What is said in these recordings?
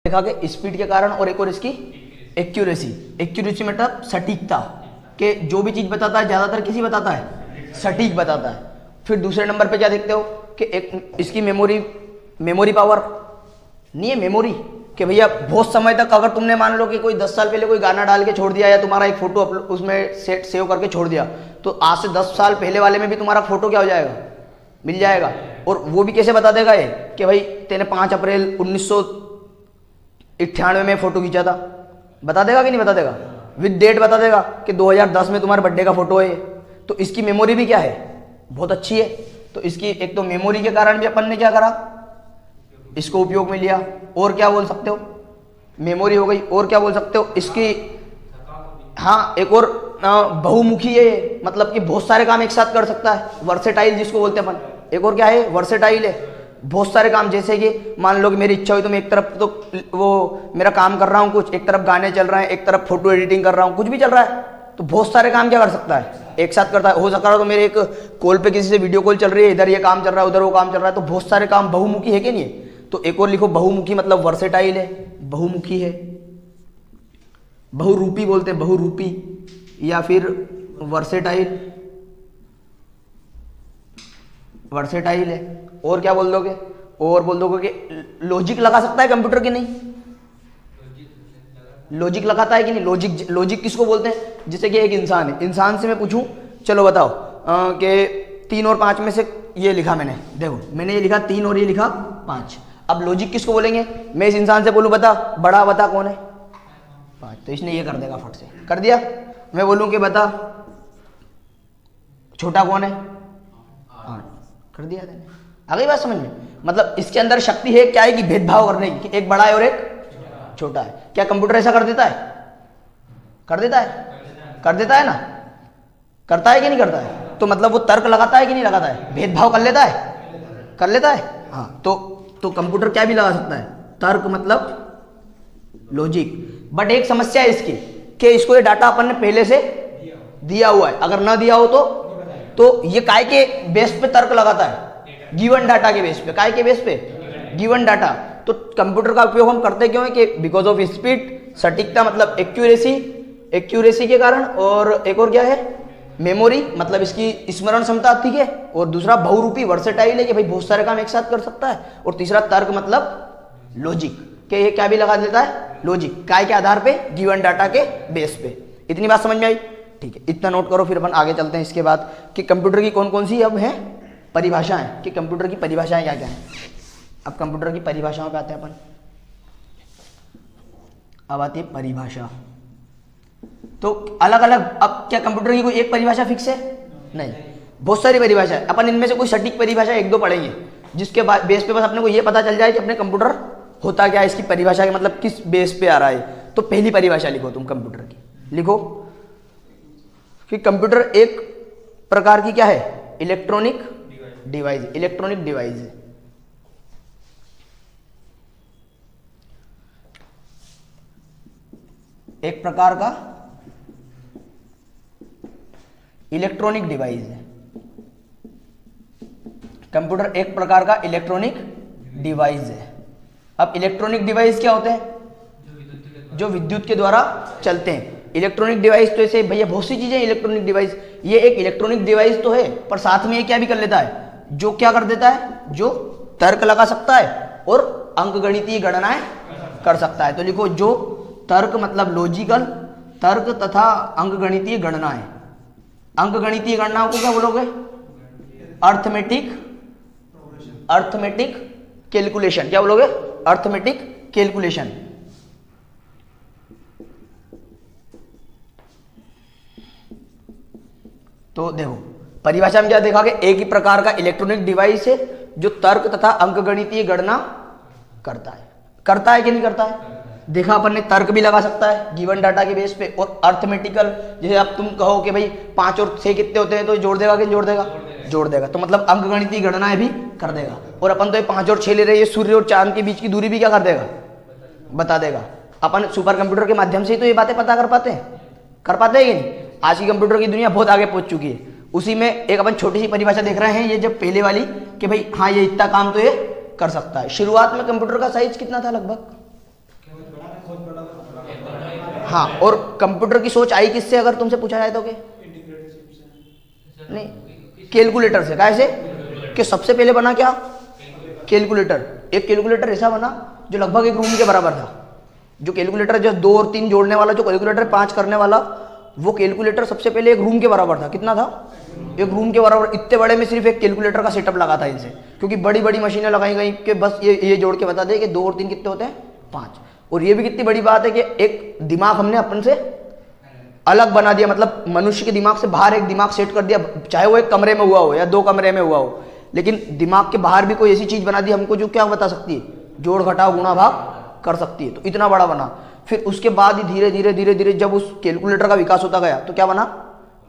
देखा कि स्पीड के कारण, और एक और इसकी एक्यूरेसी। एक्यूरेसी मतलब सटीकता, कि जो भी चीज बताता है ज्यादातर किसी बताता है, सटीक बताता है। फिर दूसरे नंबर पे क्या देखते हो कि एक इसकी मेमोरी पावर नहीं है, मेमोरी, कि भैया बहुत समय तक अगर तुमने मान लो कि कोई 10 साल पहले कोई गाना डाल के छोड़ दिया या तुम्हारा एक फोटो उसमें सेव करके छोड़ दिया, तो आज से 10 साल पहले वाले में भी तुम्हारा फोटो क्या हो जाएगा, मिल जाएगा। और वो भी कैसे बता देगा ये कि भाई तेने 5 अप्रैल 1998 में फोटो खींचा था, बता देगा कि नहीं बता देगा, विद डेट बता देगा कि 2010 में तुम्हारे बर्थडे का फोटो है। तो इसकी मेमोरी भी क्या है, बहुत अच्छी है। तो इसकी एक तो मेमोरी के कारण भी अपन ने क्या करा, इसको उपयोग में लिया। और क्या बोल सकते हो, मेमोरी हो गई, और क्या बोल सकते हो इसकी, हाँ एक और बहुमुखी है ये, मतलब कि बहुत सारे काम एक साथ कर सकता है, वर्सेटाइल जिसको बोलते हैं अपन। एक और क्या है, वर्सेटाइल है, बहुत सारे काम, जैसे कि मान लो कि मेरी इच्छा हुई तो मैं एक तरफ तो वो मेरा काम कर रहा हूँ कुछ, एक तरफ गाने चल रहे हैं, एक तरफ फोटो एडिटिंग कर रहा हूँ, कुछ भी चल रहा है, तो बहुत सारे काम क्या कर सकता है, एक साथ करता है। हो सकता है तो मेरे एक कॉल पे किसी से वीडियो कॉल चल रही है, इधर ये काम चल रहा है, उधर वो काम चल रहा है, तो बहुत सारे काम बहुमुखी है कि नहीं है। तो एक और लिखो बहुमुखी, मतलब वर्सेटाइल है, बहुमुखी है, बहुरूपी बोलते हैं, बहुरूपी या फिर वर्सेटाइल, वर्सेटाइल है। और क्या बोल दोगे, और बोल दोगे कि लॉजिक लगा सकता है कंप्यूटर की नहीं, लॉजिक लगाता है कि नहीं। लॉजिक किसको बोलते हैं, जैसे कि एक इंसान है, इंसान से मैं पूछूं चलो बताओ कि 3 और 5 में से ये लिखा मैंने, देखो मैंने ये लिखा 3 और ये लिखा 5, अब लॉजिक किसको बोलेंगे, मैं इस इंसान से बोलूं बता बड़ा बता कौन है 5, तो इसने ये कर देगा, फट से कर दिया। मैं बोलूं कि बता छोटा कौन है 8, कर दिया मैंने। आ गई बात समझ में, मतलब इसके अंदर शक्ति है क्या है कि भेदभाव करने की, एक बड़ा है और एक छोटा है। क्या कंप्यूटर ऐसा कर देता है, कर देता है, कर देता है ना, करता है कि नहीं करता है। तो मतलब वो तर्क लगाता है कि नहीं लगाता है, भेदभाव कर लेता है, कर लेता है, हाँ। तो कंप्यूटर क्या भी लगा सकता है, तर्क मतलब लॉजिक। बट एक समस्या है इसकी कि इसको ये डाटा अपन ने पहले से दिया हुआ है, अगर ना दिया हो तो ये काय के बेस पे तर्क लगाता है, गिवन डाटा के बेस पे। काय के बेस पे, गिवन डाटा। तो कंप्यूटर का उपयोग हम करते क्यों है कि बिकॉज ऑफ स्पीड, सटीकता मतलब एक्यूरेसी के कारण, और एक और क्या है मेमोरी मतलब इसकी स्मरण क्षमता, ठीक है। और दूसरा बहुरूपी वर्सेटाइल है कि भाई बहुत सारे काम एक साथ कर सकता है। और तीसरा तर्क मतलब लॉजिक, कि ये क्या भी लगा देता है, लॉजिक, काय के आधार पे, गिवन डाटा के बेस पे। इतनी बात समझ में आई, ठीक है, इतना नोट करो। फिर अपन आगे चलते हैं इसके बाद कि कंप्यूटर की कौन कौन सी अब है परिभाषाएं, कि कंप्यूटर की परिभाषाएं क्या क्या हैं। अब कंप्यूटर की परिभाषाओं पे आते हैं अपन। अब आती है परिभाषा। तो अलग अलग, अब क्या कंप्यूटर की कोई एक परिभाषा फिक्स है, नहीं, बहुत सारी परिभाषा है। अपन इनमें से कोई सटीक परिभाषा 1-2 पढ़ेंगे, जिसके बाद बेस पे बस अपने को ये पता चल जाए कि अपने कंप्यूटर होता क्या है, इसकी परिभाषा के मतलब किस बेस पे आ रहा है। तो पहली परिभाषा लिखो तुम कंप्यूटर की, लिखो कि कंप्यूटर एक प्रकार की क्या है, इलेक्ट्रॉनिक डिवाइस, इलेक्ट्रॉनिक डिवाइस है। एक प्रकार का इलेक्ट्रॉनिक डिवाइस है कंप्यूटर, एक प्रकार का इलेक्ट्रॉनिक डिवाइस है। अब इलेक्ट्रॉनिक डिवाइस क्या होते हैं, जो विद्युत के द्वारा चलते हैं। इलेक्ट्रॉनिक डिवाइस तो ऐसे भैया बहुत सी चीजें इलेक्ट्रॉनिक डिवाइस, ये एक इलेक्ट्रॉनिक डिवाइस तो है, पर साथ में ये क्या भी कर लेता है, जो क्या कर देता है, जो तर्क लगा सकता है और अंकगणितीय गणनाएं कर सकता है। तो लिखो जो तर्क मतलब लॉजिकल तर्क तथा अंकगणितीय गणनाएं। अंकगणितीय गणनाओं को क्या बोलोगे, अर्थमेटिक कैलकुलेशन। क्या बोलोगे, अर्थमेटिक कैलकुलेशन। तो देखो परिभाषा में क्या देखा कि एक ही प्रकार का इलेक्ट्रॉनिक डिवाइस है जो तर्क तथा अंकगणितीय गणना करता है। करता है कि नहीं करता है, देखा अपन ने, तर्क भी लगा सकता है गिवन डाटा के बेस पे, और अर्थमेटिकल, जैसे अब तुम कहो कि भाई 5 और 6 कितने होते हैं, तो जोड़ देगा कि जोड़ देगा, जोड़ देगा। तो मतलब अंकगणितीय गणनाएं भी कर देगा। और अपन तो ये 5 और 6 ले रहे हैं, सूर्य और चांद के बीच की दूरी भी क्या कर देगा, बता देगा। अपन सुपर कंप्यूटर के माध्यम से ही तो ये बातें पता कर पाते हैं, कर पाते हैं कि नहीं। आज की कंप्यूटर की दुनिया बहुत आगे पहुंच चुकी है। उसी में एक अपन छोटी सी परिभाषा देख रहे हैं, ये जब पहले वाली कि भाई हाँ ये इतना काम तो ये कर सकता है। शुरुआत में कंप्यूटर का साइज कितना था, लगभग हाँ, और कंप्यूटर की सोच आई किससे अगर तुमसे पूछा जाए तो? के नहीं, कैलकुलेटर से। कैसे? कि सबसे पहले बना क्या? कैलकुलेटर। एक कैलकुलेटर ऐसा बना जो लगभग एक रूम के बराबर था। जो कैलकुलेटर जो 2 और 3 जोड़ने वाला, जो कैलकुलेटर 5 करने वाला, वो कैलकुलेटर सबसे पहले एक रूम के बराबर था। कितना था? एक रूम के बराबर। इतने बड़े में सिर्फ एक कैलकुलेटर का सेटअप लगा था इनसे, क्योंकि बड़ी बड़ी मशीनें लगाई गई कि बस ये जोड़ के बता दे कि 2 और 3 कितने होते हैं? 5। और ये भी कितनी बड़ी बात है कि एक दिमाग हमने अपन से अलग बना दिया, मतलब मनुष्य के दिमाग से बाहर एक दिमाग सेट कर दिया, चाहे वो एक कमरे में हुआ हो या 2 कमरे में हुआ हो, लेकिन दिमाग के बाहर भी कोई ऐसी चीज बना दी हमको जो क्या बता सकती है? जोड़ घटाव गुणा भाग कर सकती है। तो इतना बड़ा बना। फिर उसके बाद ही धीरे धीरे धीरे धीरे जब उस कैलकुलेटर का विकास होता गया तो क्या बना?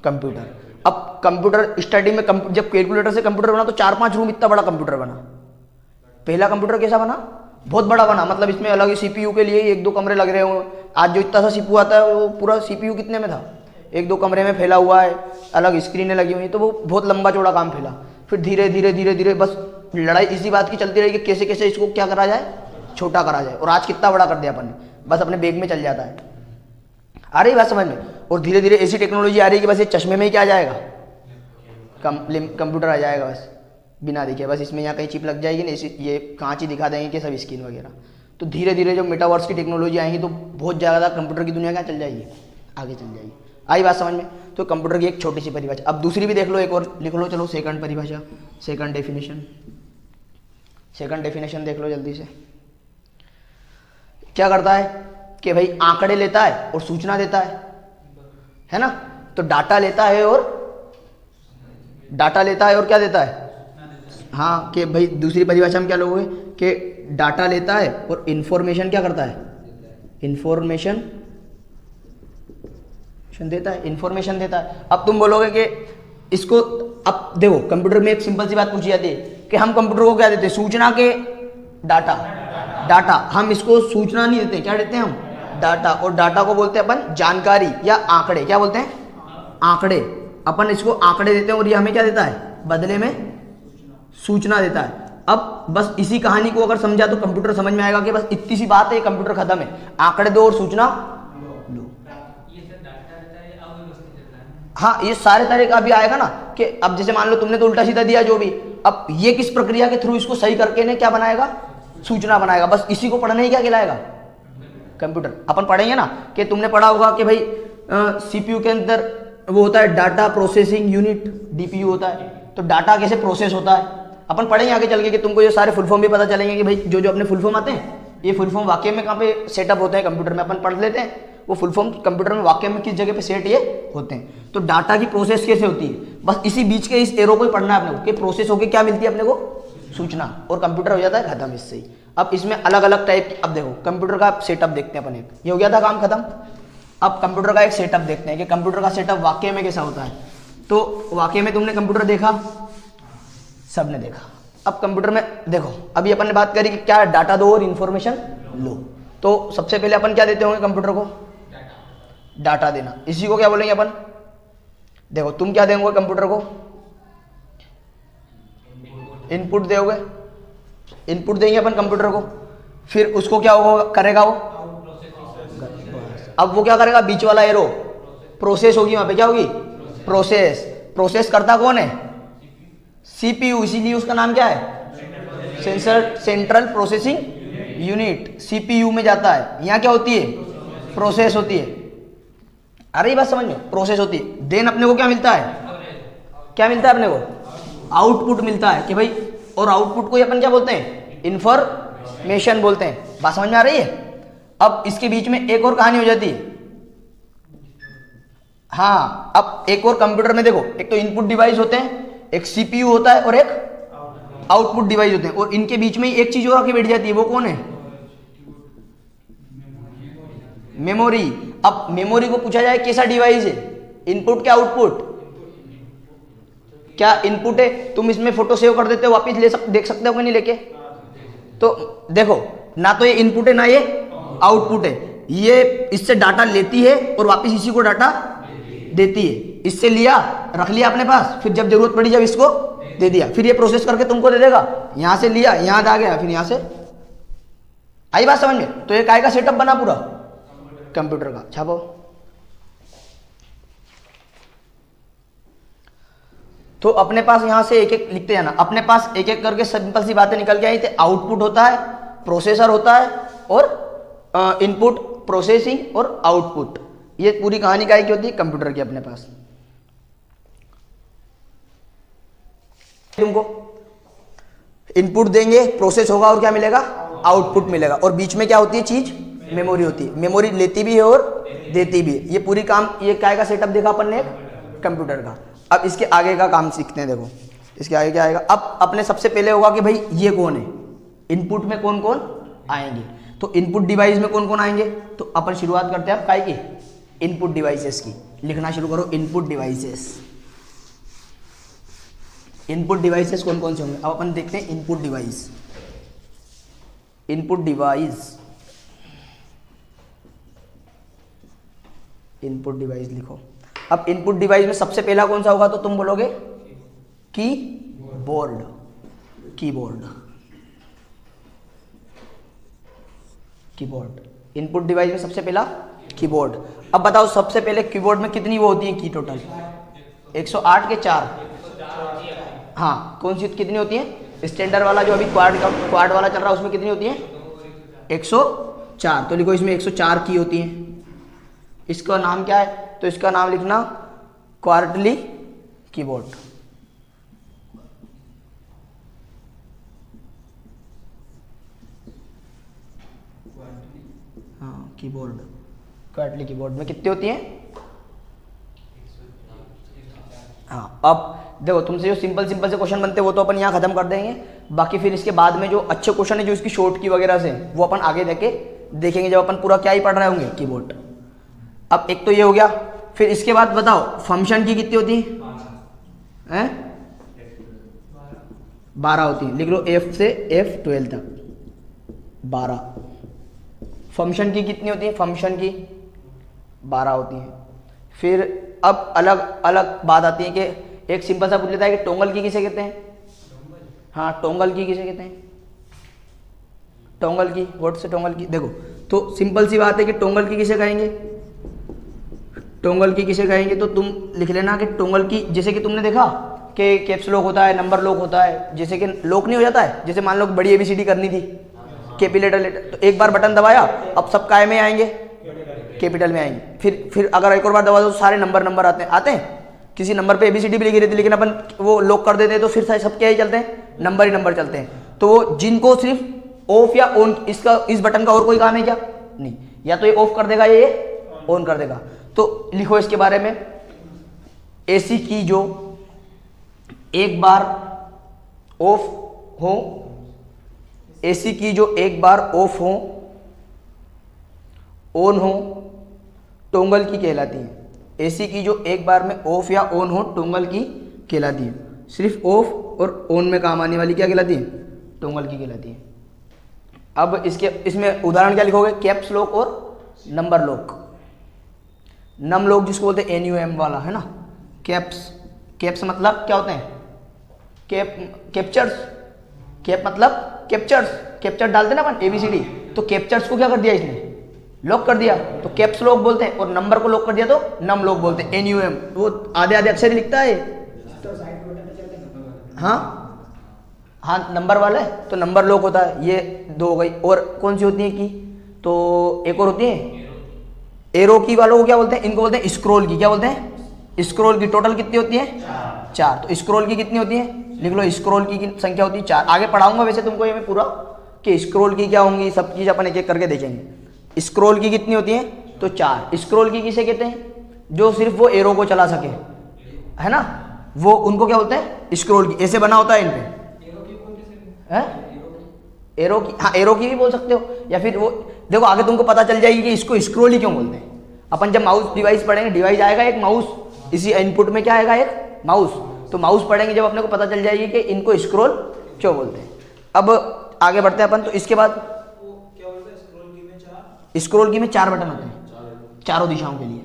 कंप्यूटर। अब कंप्यूटर स्टार्टिंग में जब कैलकुलेटर से कंप्यूटर बना तो 4-5 रूम इतना बड़ा कंप्यूटर बना। पहला कंप्यूटर कैसा बना? बहुत बड़ा बना, मतलब इसमें अलग ही सीपीयू के लिए 1-2 कमरे लग रहे हो। आज जो इतना सा सीपीयू आता है वो पूरा सीपीयू कितने में था? 1-2 कमरे में फैला हुआ है, अलग स्क्रीनें लगी हुई, तो वो बहुत लंबा चौड़ा काम फैला। फिर धीरे धीरे धीरे धीरे बस लड़ाई इसी बात की चलती रही कि कैसे कैसे इसको क्या करा जाए? छोटा करा जाए। और आज कितना बड़ा कर दिया अपन ने, बस अपने बैग में चल जाता है। आ रही बात समझ में? और धीरे धीरे ऐसी टेक्नोलॉजी आ रही है कि बस ये चश्मे में ही क्या आ जाएगा? कंप्यूटर आ जाएगा बस बिना दिखे। बस इसमें यहाँ कहीं चिप लग जाएगी ना, ये कांच ही दिखा देंगे कि सब स्क्रीन वगैरह। तो धीरे धीरे जो मेटावर्स की टेक्नोलॉजी आएंगी तो बहुत ज़्यादा कंप्यूटर की दुनिया क्या चल जाएगी? आगे चल जाएगी। आई बात समझ में? तो कंप्यूटर की एक छोटी सी परिभाषा। अब दूसरी भी देख लो, एक और लिख लो। चलो सेकंड परिभाषा, सेकंड डेफिनेशन। सेकंड डेफिनेशन देख लो जल्दी से। क्या करता है कि भाई आंकड़े लेता है और सूचना देता है ना? तो डाटा लेता है और क्या देता है? हाँ, कि भाई दूसरी परिभाषा में क्या लोगे कि डाटा लेता है और इंफॉर्मेशन क्या करता है? इंफॉर्मेशन देता है, इंफॉर्मेशन देता है। अब तुम बोलोगे कि इसको, अब देखो कंप्यूटर में एक सिंपल सी बात पूछी जाती है कि हम कंप्यूटर को क्या देते हैं? सूचना के डाटा। हम इसको सूचना नहीं देते, क्या देते हैं हम? डाटा। और डाटा को बोलते हैं अपन जानकारी या आंकड़े। क्या बोलते हैं? आंकड़े। अपन इसको आंकड़े देते हैं और ये हमें क्या देता है? बदले में सूचना देता है। अब बस इसी कहानी को अगर समझा तो कंप्यूटर समझ में आएगा कि बस इतनी सी बात है, कंप्यूटर खत्म है। आंकड़े दो और सूचना लो। हाँ, ये सारे तरह का भी आएगा ना कि अब जैसे मान लो तुमने तो उल्टा सीधा दिया जो भी, अब ये किस प्रक्रिया के थ्रू इसको सही करके ने क्या बनाएगा? सूचना बनाएगा। बस इसी को पढ़ने ही क्या कहलाएगा? कंप्यूटर। अपन पढ़ेंगे ना कि तुमने पढ़ा होगा कि भाई सीपीयू के अंदर वो होता है डाटा प्रोसेसिंग यूनिट, डीपीयू होता है। तो डाटा कैसे प्रोसेस होता है अपन पढ़ेंगे आगे चल के, कि तुमको ये सारे फुल फॉर्म भी पता चलेंगे कि भाई जो जो अपने फुल फॉर्म आते हैं ये फुल फॉर्म वाकई में कहाँ पे सेटअप होते हैं कंप्यूटर में। अपन पढ़ लेते हैं वो फुल फॉर्म कंप्यूटर में वाकई में किस जगह पे सेट ये होते हैं। तो डाटा की प्रोसेस कैसे होती है, बस इसी बीच के इस एरो को ही पढ़ना है अपने को कि प्रोसेस होकर क्या मिलती है अपने को? सूचना। और कंप्यूटर हो जाता है खत्म इससे ही। अब इसमें अलग अलग टाइप, अब देखो कंप्यूटर का सेटअप देखते हैं अपन। एक ये हो गया था काम खत्म। अब कंप्यूटर का एक सेटअप देखते हैं कि कंप्यूटर का सेटअप वाकई में कैसा होता है। तो वाकई में तुमने कंप्यूटर देखा, सबने देखा। अब कंप्यूटर में देखो, अभी अपन ने बात करी कि क्या डाटा दो और इंफॉर्मेशन लो। तो सबसे पहले अपन क्या देते होंगे कंप्यूटर को? डाटा देना। इसी को क्या बोलेंगे अपन? देखो तुम क्या देंगे कंप्यूटर को? इनपुट दोगे, इनपुट देंगे अपन कंप्यूटर को। फिर उसको क्या होगा करेगा वो? अब वो क्या करेगा? बीच वाला एरो प्रोसेस होगी, वहां पे क्या होगी? प्रोसेस। प्रोसेस करता कौन है? सीपीयू। इसीलिए उसका नाम क्या है? Central processing unit. सीपीयू में जाता है। यहाँ क्या होती है? प्रोसेस होती है। अरे ये बात समझ में? प्रोसेस होती है। देन अपने को क्या मिलता है? क्या मिलता है अपने को? आउटपुट मिलता है कि भाई, और आउटपुट को ही अपन क्या बोलते हैं? इंफॉर्मेशन बोलते हैं। बात समझ में आ रही है? अब इसके बीच में एक और कहानी हो जाती है। हाँ, अब एक और कंप्यूटर में देखो, एक तो इनपुट डिवाइस होते हैं, एक सीपीयू होता है और एक आउटपुट डिवाइस होते हैं। और इनके बीच में एक चीज और आके बैठ जाती है, वो कौन है? मेमोरी। अब मेमोरी को पूछा जाए कैसा डिवाइस है? इनपुट क्या आउटपुट? क्या इनपुट है? तुम इसमें फोटो सेव कर देते हो, वापिस देख सकते हो कि नहीं लेके? तो देखो, ना तो ये इनपुट है ना ये आउटपुट है। ये इससे डाटा लेती है और वापिस इसी को डाटा देती है। इससे लिया, रख लिया अपने पास, फिर जब जरूरत पड़ी जब इसको दे दिया, फिर ये प्रोसेस करके तुमको दे देगा। यहां से लिया, यहां आ गया, फिर यहां से। आई बात समझ में? तो ये काय का सेटअप बना पूरा कंप्यूटर का। छापो। तो अपने पास यहां से एक एक लिखते जाना, अपने पास एक एक करके सिंपल सी बातें निकल के आई थी। आउटपुट होता है, प्रोसेसर होता है, और इनपुट, प्रोसेसिंग और आउटपुट। ये पूरी कहानी काय की होती है? कंप्यूटर की अपने पास। तुमको इनपुट देंगे, प्रोसेस होगा, और क्या मिलेगा? आउटपुट मिलेगा। और बीच में क्या होती है चीज? मेमोरी होती है। मेमोरी लेती भी है और देती भी है। ये पूरी काम, ये काय का सेटअप देखा अपन ने? कंप्यूटर का। अब इसके आगे का काम सीखते हैं। देखो इसके आगे क्या आएगा। अब अपने सबसे पहले होगा कि भाई ये कौन है, इनपुट में कौन कौन आएंगे। तो इनपुट डिवाइस में कौन कौन आएंगे? तो अपन शुरुआत करते हैं अब काय की? इनपुट डिवाइसेस की। लिखना शुरू करो, इनपुट डिवाइसेस। इनपुट डिवाइसेस कौन कौन से होंगे? अब अपन देखते हैं input device. Input device, input device लिखो। अब इनपुट डिवाइस में सबसे पहला कौन सा होगा? तो तुम बोलोगे keyboard. Keyboard, keyboard. Input device में सबसे पहला कीबोर्ड। अब बताओ सबसे पहले कीबोर्ड में कितनी वो होती है की टोटल? 108 के 4। हाँ, कौन सी कितनी होती है? स्टैंडर्ड वाला जो अभी क्वाड वाला चल रहा है उसमें कितनी होती है? 104। तो लिखो इसमें 104 की होती है। इसका नाम क्या है? तो इसका नाम लिखना क्वार्टरली कीबोर्ड। हाँ, कीबोर्ड, क्वार्टरली कीबोर्ड में कितनी होती है? हाँ। अब देखो तुमसे जो सिंपल से क्वेश्चन बनते हैं वो तो अपन यहाँ खत्म कर देंगे। बाकी फिर इसके बाद में जो अच्छे क्वेश्चन है जो इसकी शॉर्ट की वगैरह से, वो अपन आगे देखेंगे जब अपन पूरा क्या ही पढ़ रहे होंगे कीबोर्ड। अब एक तो ये हो गया। फिर इसके बाद बताओ फंक्शन की कितनी होती है? 12 होती है। लिख लो F से F12 तक 12। फंक्शन की कितनी होती है? फंक्शन की 12 होती है। फिर अब अलग अलग बात आती है कि एक सिंपल सा पूछ लेता है कि टोंगल की किसे कहते हैं? हाँ, टोंगल की किसे कहते हैं? टोंगल की, व्हाट से टोंगल की? देखो तो सिंपल सी बात है कि टोंगल की किसे कहेंगे? टोंगल की किसे कहेंगे? तो तुम लिख लेना कि टोंगल की, जैसे कि तुमने देखा कि कैप्स लॉक होता है, नंबर लॉक होता है, जैसे कि लॉक नहीं हो जाता है। जैसे मान लो बड़ी ABCD करनी थी, कैपिटल लेटर, तो एक बार बटन दबाया, अब सब काय में आएंगे? कैपिटल में आएंगे। फिर अगर एक और बार दबा दो तो सारे नंबर आते हैं। किसी नंबर पे ABCD भी लिखी रहती है, लेकिन अपन वो लॉक कर देते हैं तो फिर सब क्या ही चलते हैं? नंबर ही नंबर चलते हैं। तो वो जिनको सिर्फ ऑफ या ऑन, इस बटन का और कोई काम है क्या? नहीं। या तो ये ऑफ कर देगा या ये ऑन कर देगा। तो लिखो इसके बारे में, ऐसी की जो एक बार ऑफ हो, ऐसी की जो एक बार ऑफ हो, ऑन हो, टोंगल की कहलाती है। ऐसी की जो एक बार में ऑफ या ऑन हो, टोंगल की कहलाती है। सिर्फ ऑफ और ऑन में काम आने वाली क्या कहलाती है? टोंगल की कहलाती है। अब इसमें उदाहरण क्या लिखोगे? कैप्स लॉक और नंबर लॉक। नम लॉक जिसको बोलते हैं NUM वाला, है ना? कैप्स मतलब क्या होते हैं? कैप्चर्स। कैप मतलब कैप्चर डालते ना अपन ABCD, तो कैप्चर्स को क्या कर दिया इसने? लॉक कर दिया, तो कैप्स लॉक बोलते हैं। और नंबर को लॉक कर दिया तो नम लॉक बोलते हैं, NUM। वो आधे अक्षर ही लिखता है। हाँ, नंबर वाला है तो नंबर लॉक होता है। ये 2 हो गई। और कौन सी होती है की? तो एक और होती है एरो की वालों को क्या बोलते हैं? इनको बोलते हैं स्क्रॉल की। क्या बोलते हैं? स्क्रॉल की। टोटल कितनी होती है? 4। तो स्क्रॉल की कितनी होती है? लिख लो, स्क्रॉल की संख्या होती है 4। आगे पढ़ाऊंगा वैसे तुमको ये मैं पूरा कि स्क्रॉल की क्या होंगी, सब चीज अपन एक एक करके देखेंगे। स्क्रॉल की कितनी होती है? तो 4। स्क्रॉल की किसे कहते हैं? जो सिर्फ वो एरो को चला सके, है ना, वो उनको क्या बोलते हैं? स्क्रॉल की। ऐसे बना होता है इन पे, एरो की। हाँ, एरो की भी बोल सकते हो। या फिर वो देखो आगे तुमको पता चल जाएगी कि इसको स्क्रॉल ही क्यों बोलते हैं। अपन जब माउस डिवाइस पढ़ेंगे, डिवाइस आएगा एक माउस, इसी इनपुट में क्या आएगा? एक माउस। तो माउस पढ़ेंगे जब अपने को पता चल जाएगी कि इनको स्क्रॉल क्यों बोलते हैं। अब आगे बढ़ते हैं अपन। तो इसके बाद स्क्रॉल की में 4 बटन होते हैं, चारों दिशाओं के लिए,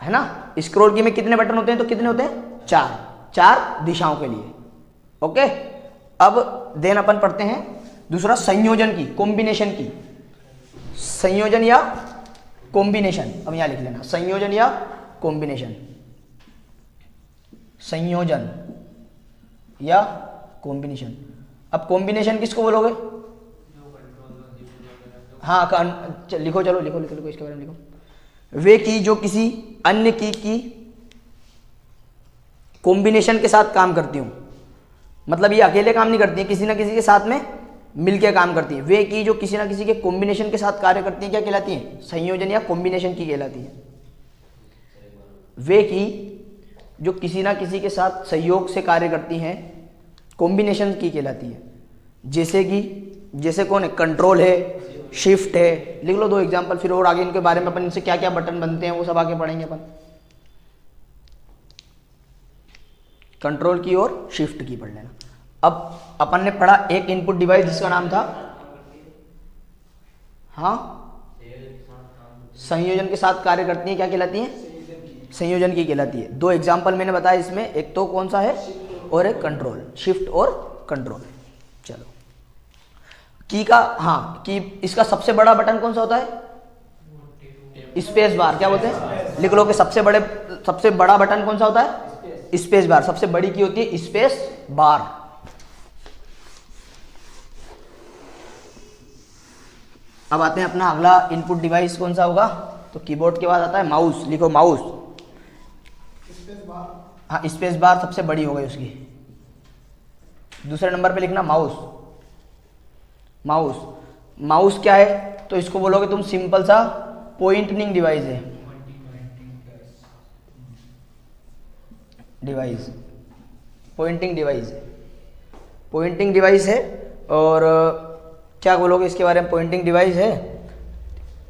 है ना। स्क्रॉल की में कितने बटन होते हैं? तो कितने होते हैं? 4 दिशाओं के लिए। ओके। अब देन अपन पढ़ते हैं दूसरा संयोजन की, कॉम्बिनेशन की, संयोजन या कॉम्बिनेशन। अब यहां लिख लेना संयोजन या कॉम्बिनेशन, संयोजन या कॉम्बिनेशन। अब कॉम्बिनेशन किसको बोलोगे? हाँ लिखो, चलो लिखो लिखो लिखो, इसके बारे में लिखो। वे की जो किसी अन्य की कॉम्बिनेशन के साथ काम करती हूँ, मतलब ये अकेले काम नहीं करती है, किसी ना किसी के साथ में मिलके काम करती है। वे की जो किसी ना किसी के कॉम्बिनेशन के साथ कार्य करती है, क्या कहलाती है? संयोजन या कॉम्बिनेशन की कहलाती है। वे की जो किसी ना किसी के साथ सहयोग से कार्य करती हैं, कॉम्बिनेशन की कहलाती है। जैसे कौन है? कंट्रोल है, शिफ्ट है। लिख लो 2 एग्जाम्पल, फिर और आगे इनके बारे में अपन इनसे क्या क्या बटन बनते हैं वो सब आगे पढ़ेंगे अपन। कंट्रोल की और शिफ्ट की पढ़ लेना। अब अपन ने पढ़ा एक इनपुट डिवाइस जिसका नाम था, हाँ, संयोजन के साथ कार्य करती है, क्या कहलाती है? संयोजन की कहलाती है। 2 एग्जाम्पल मैंने बताया इसमें, एक तो कौन सा है और एक कंट्रोल, शिफ्ट और कंट्रोल। चलो की का, हाँ की, इसका सबसे बड़ा बटन कौन सा होता है? Space bar. क्या बोलते हैं? लिख लो कि सबसे बड़ा बटन कौन सा होता है? Space bar. सबसे बड़ी की होती है स्पेस बार। अब आते हैं अपना अगला इनपुट डिवाइस कौन सा होगा? तो कीबोर्ड के बाद आता है माउस। लिखो माउस। हाँ स्पेस बार सबसे बड़ी हो गई उसकी। दूसरे नंबर पे लिखना माउस। माउस, माउस क्या है? तो इसको बोलोगे तुम सिंपल सा पॉइंटिंग डिवाइस है। डिवाइस, पॉइंटिंग डिवाइस है, पॉइंटिंग डिवाइस है। और क्या बोलोगे इसके बारे में? पॉइंटिंग डिवाइस है।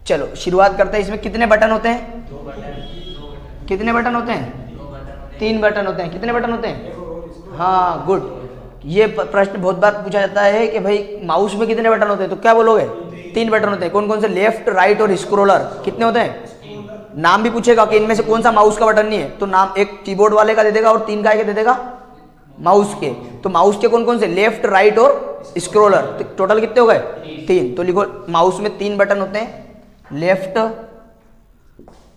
चलो शुरुआत करते हैं। इसमें कितने बटन होते हैं? 2 बटन। कितने बटन होते हैं? 3 बटन होते हैं। कितने बटन होते हैं? हाँ गुड। ये प्रश्न बहुत बार पूछा जाता है कि भाई माउस में कितने बटन होते हैं, तो क्या बोलोगे? 3 बटन होते हैं। कौन कौन से? लेफ्ट, राइट और स्क्रोलर। कितने होते हैं? नाम भी पूछेगा कि इनमें से कौन सा माउस का बटन नहीं है, तो नाम एक कीबोर्ड वाले का दे देगा और 3 का दे देगा माउस के। तो माउस के कौन कौन से? लेफ्ट, राइट और स्क्रोलर। तो टोटल कितने हो गए? 3। तो लिखो माउस में 3 बटन होते हैं, लेफ्ट,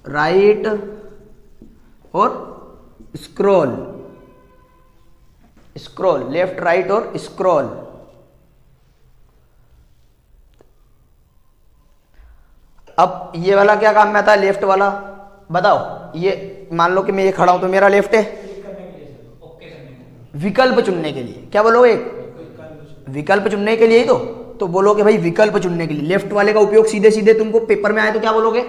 राइट और स्क्रॉल। स्क्रॉल, लेफ्ट, राइट और स्क्रॉल। अब ये वाला क्या काम में आता है? लेफ्ट वाला बताओ। ये मान लो कि मैं ये खड़ा हूं तो मेरा लेफ्ट है, विकल्प चुनने के लिए। क्या बोलोगे? विकल्प चुनने के लिए ही तो बोलोगे भाई विकल्प चुनने के लिए। लेफ्ट वाले का उपयोग सीधे सीधे तुमको पेपर में आए तो क्या बोलोगे?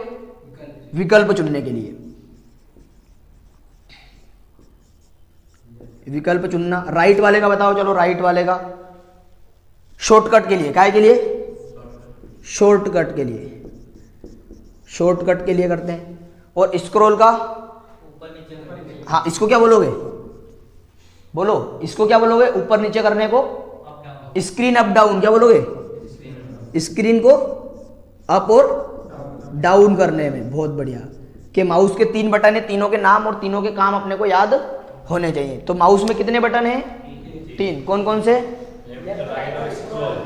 विकल्प चुनने के लिए, विकल्प चुनना। राइट वाले का बताओ। चलो राइट वाले का शॉर्टकट के लिए। काय के लिए? शॉर्टकट के लिए, शॉर्टकट के लिए करते हैं। और स्क्रॉल का? हाँ इसको क्या बोलोगे? बोलो इसको क्या बोलोगे? ऊपर नीचे करने को स्क्रीन अप डाउन। क्या बोलोगे? स्क्रीन को अप और डाउन करने में। बहुत बढ़िया। कि माउस के 3 बटन है, तीनों के नाम और तीनों के काम अपने को याद होने चाहिए। तो माउस में कितने बटन हैं? 3। कौन कौन से?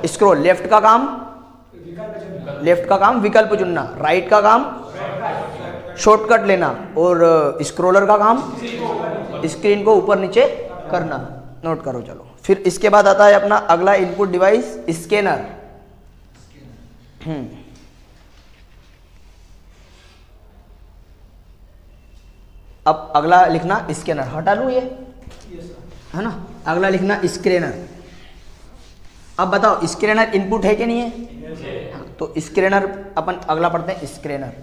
स्क्रॉल, लेफ्ट का काम विकल्प चुनना, राइट का काम शॉर्टकट लेना और स्क्रॉलर का काम स्क्रीन को ऊपर नीचे करना। नोट करो। चलो फिर इसके बाद आता है अपना अगला इनपुट डिवाइस, स्कैनर। अब अगला लिखना स्कैनर। हटा लूं ये, है ना? अगला लिखना स्कैनर। अब बताओ स्कैनर इनपुट है कि नहीं है? तो स्कैनर अपन अगला पढ़ते हैं। स्कैनर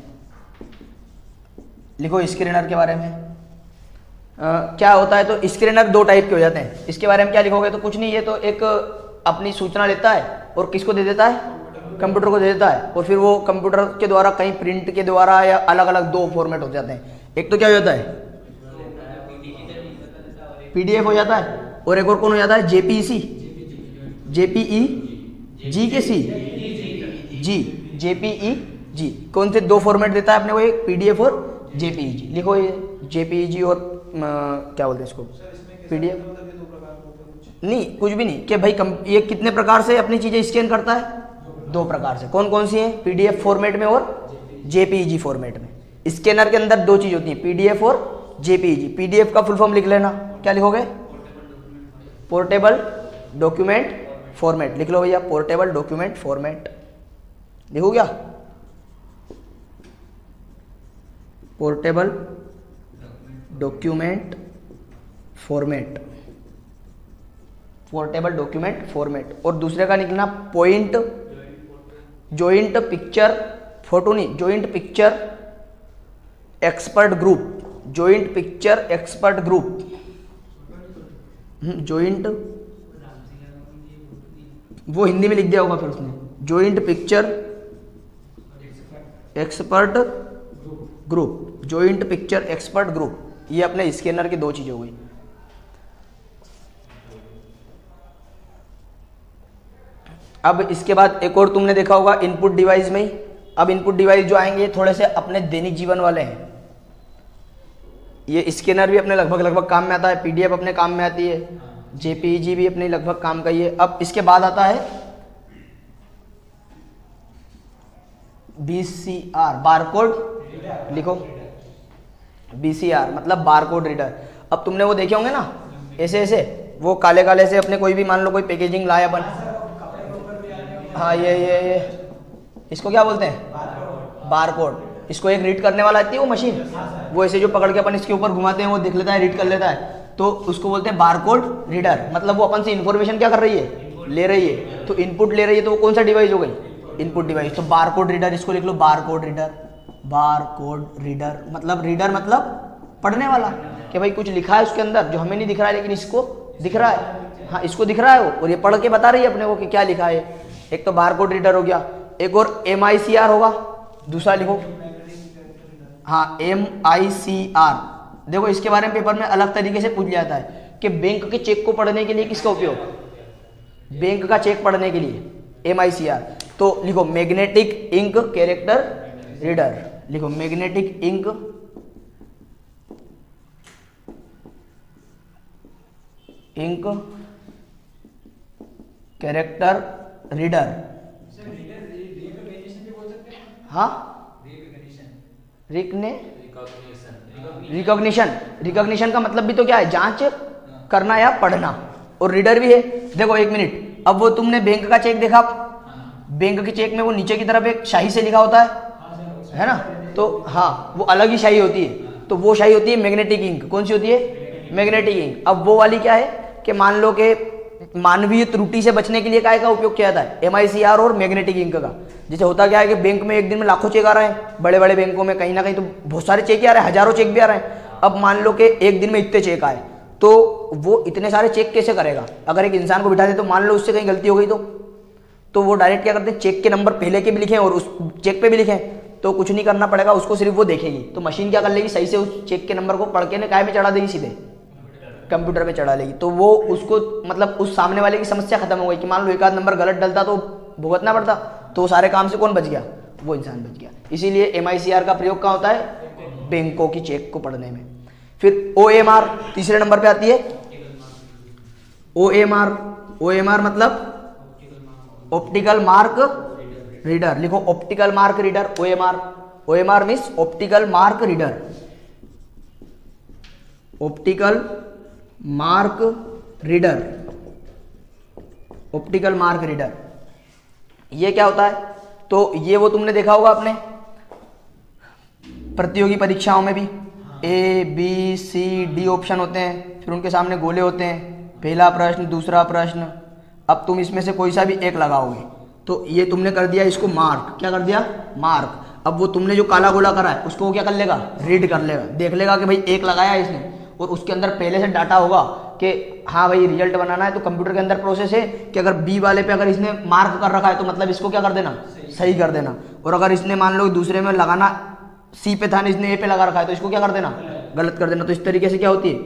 लिखो। स्कैनर के बारे में क्या होता है? तो स्कैनर 2 टाइप के हो जाते हैं। इसके बारे में क्या लिखोगे? तो कुछ नहीं, ये तो एक अपनी सूचना लेता है और किसको दे देता है? कंप्यूटर को दे देता है। और फिर वो कंप्यूटर के द्वारा कहीं प्रिंट के द्वारा या अलग अलग 2 फॉर्मेट हो जाते हैं। एक तो क्या हो जाता है? पीडीएफ हो जाता है। और एक और कौन हो जाता है? जेपीईसी, जेपीईजी के सी जी, जेपीईजी। कौन से 2 फॉर्मेट देता है अपने को? एक पीडीएफ और जेपीईजी। लिखो ये जेपीईजी और क्या बोलते हैं इसको? पीडीएफ। नहीं, कुछ भी नहीं, कि भाई ये कितने प्रकार से अपनी चीज़ें स्कैन करता है? 2 प्रकार से। कौन कौन सी हैं? पीडीएफ फॉर्मेट में और जेपीईजी फॉर्मेट में। स्कैनर के अंदर 2 चीज़ होती है, पीडीएफ और जेपीईजी। पीडीएफ का फुल फॉर्म लिख लेना, क्या लिखोगे? Portable document format. लिख लो भैया, पोर्टेबल डॉक्यूमेंट फॉर्मेट। लिखो क्या? Portable document format, portable document format. और दूसरे का निकलना पॉइंट जॉइंट पिक्चर, फोटो नहीं, joint picture expert group, joint picture expert group, joint, वो हिंदी में लिख दिया होगा फिर उसने, joint picture expert group, joint picture expert group. ये अपने स्कैनर की 2 चीजें हो गई। अब इसके बाद एक और तुमने देखा होगा इनपुट डिवाइस में ही। अब इनपुट डिवाइस जो आएंगे थोड़े से अपने दैनिक जीवन वाले हैं। ये स्कैनर भी अपने लगभग काम में आता है, पीडीएफ अपने काम में आती है, जेपीईजी भी अपने लगभग काम का ही है। अब इसके बाद आता है बीसीआर, बारकोड। लिखो बीसीआर मतलब बारकोड रीडर। अब तुमने वो देखे होंगे ना ऐसे ऐसे, वो काले काले से अपने कोई भी मान लो कोई पैकेजिंग लाया अपन, हाँ ये इसको क्या बोलते हैं? बारकोड। इसको एक रीड करने वाला आती है वो मशीन, वो ऐसे जो पकड़ के अपन इसके ऊपर घुमाते हैं वो देख लेता है, रीड कर लेता है, तो उसको बोलते हैं बारकोड रीडर। मतलब वो अपन से इन्फॉर्मेशन क्या कर रही है? ले रही है। तो इनपुट ले रही है, तो वो कौन सा डिवाइस हो गई? Input device. तो बारकोड रीडर, इसको लिख लो बारकोड रीडर। बारकोड रीडर मतलब रीडर मतलब पढ़ने वाला, कि भाई कुछ लिखा है उसके अंदर जो हमें नहीं दिख रहा है लेकिन इसको दिख रहा है। हाँ, इसको दिख रहा है वो, और ये पढ़ के बता रही है अपने को कि क्या लिखा है। एक तो बारकोड रीडर हो गया, एक और MICR होगा, दूसरा लिखो, हाँ MICR। देखो इसके बारे में पेपर में अलग तरीके से पूछ जाता है कि बैंक के चेक को पढ़ने के लिए किसका उपयोग? बैंक का चेक पढ़ने के लिए MICR। तो लिखो मैग्नेटिक इंक कैरेक्टर रीडर। लिखो मैग्नेटिक इंक कैरेक्टर रीडर। हाँ, रिकॉग्निशन का मतलब भी तो क्या है? जांच करना या पढ़ना। और रीडर भी है। देखो एक मिनट, अब वो तुमने बैंक का चेक देखा, बैंक के चेक में वो नीचे की तरफ एक शाही से लिखा होता है ना? तो हाँ, वो अलग ही शाही होती है। तो वो शाही होती है मैग्नेटिक इंक। कौन सी होती है? Magnetic ink. अब वो वाली क्या है कि मान लो कि मानवीय त्रुटि से बचने के लिए काय का उपयोग किया जाता है? MICR और मैग्नेटिक इंक का। जैसे होता क्या है कि बैंक में एक दिन में लाखों चेक आ रहे हैं, बड़े बड़े बैंकों में कहीं ना कहीं तो बहुत सारे चेक ही आ रहे हैं, हजारों चेक भी आ रहे हैं। अब मान लो कि एक दिन में इतने चेक आए, तो वो इतने सारे चेक कैसे करेगा? अगर एक इंसान को बिठा दे तो मान लो उससे कहीं गलती हो गई तो वो डायरेक्ट क्या करते हैं? चेक के नंबर पहले के भी लिखें और उस चेक पे भी लिखें, तो कुछ नहीं करना पड़ेगा उसको, सिर्फ वो देखेगी। तो मशीन क्या कर लेगी? सही से उस चेक के नंबर को पढ़ के काय में चढ़ा देगी? सीधे कंप्यूटर पे चढ़ा लेगी। तो वो उसको मतलब उस सामने वाले की समस्या खत्म हो गई कि मान लो एक आध नंबर गलत डलता तो भुगतना पड़ता, तो सारे काम से कौन बच गया? वो इंसान बच गया। इसीलिए MICR का प्रयोग कहाँ होता है? बैंकों की चेक को पढ़ने में। फिर OMR तीसरे नंबर पे आती है। OMR मतलब ऑप्टिकल मार्क रीडर। लिखो optical mark reader, OMR means optical mark reader. Optical mark reader, optical mark reader. ये क्या होता है? तो ये वो तुमने देखा होगा अपने प्रतियोगी परीक्षाओं में भी, ABCD ऑप्शन होते हैं, फिर उनके सामने गोले होते हैं, पहला प्रश्न, दूसरा प्रश्न। अब तुम इसमें से कोई सा भी एक लगाओगे, तो ये तुमने कर दिया इसको मार्क। क्या कर दिया? मार्क। अब वो तुमने जो काला गोला करा है उसको वो क्या कर लेगा? रीड कर लेगा, देख लेगा कि भाई एक लगाया इसने, और उसके अंदर पहले से डाटा होगा कि हाँ भाई रिजल्ट बनाना है। तो कंप्यूटर के अंदर प्रोसेस है कि अगर B वाले पे अगर इसने मार्क कर रखा है तो मतलब इसको क्या कर देना? सही कर देना। और अगर इसने मान लो दूसरे में लगाना C पे था, इसने A पे लगा रखा है, तो इसको क्या कर देना? गलत कर देना। तो इस तरीके से क्या होती है?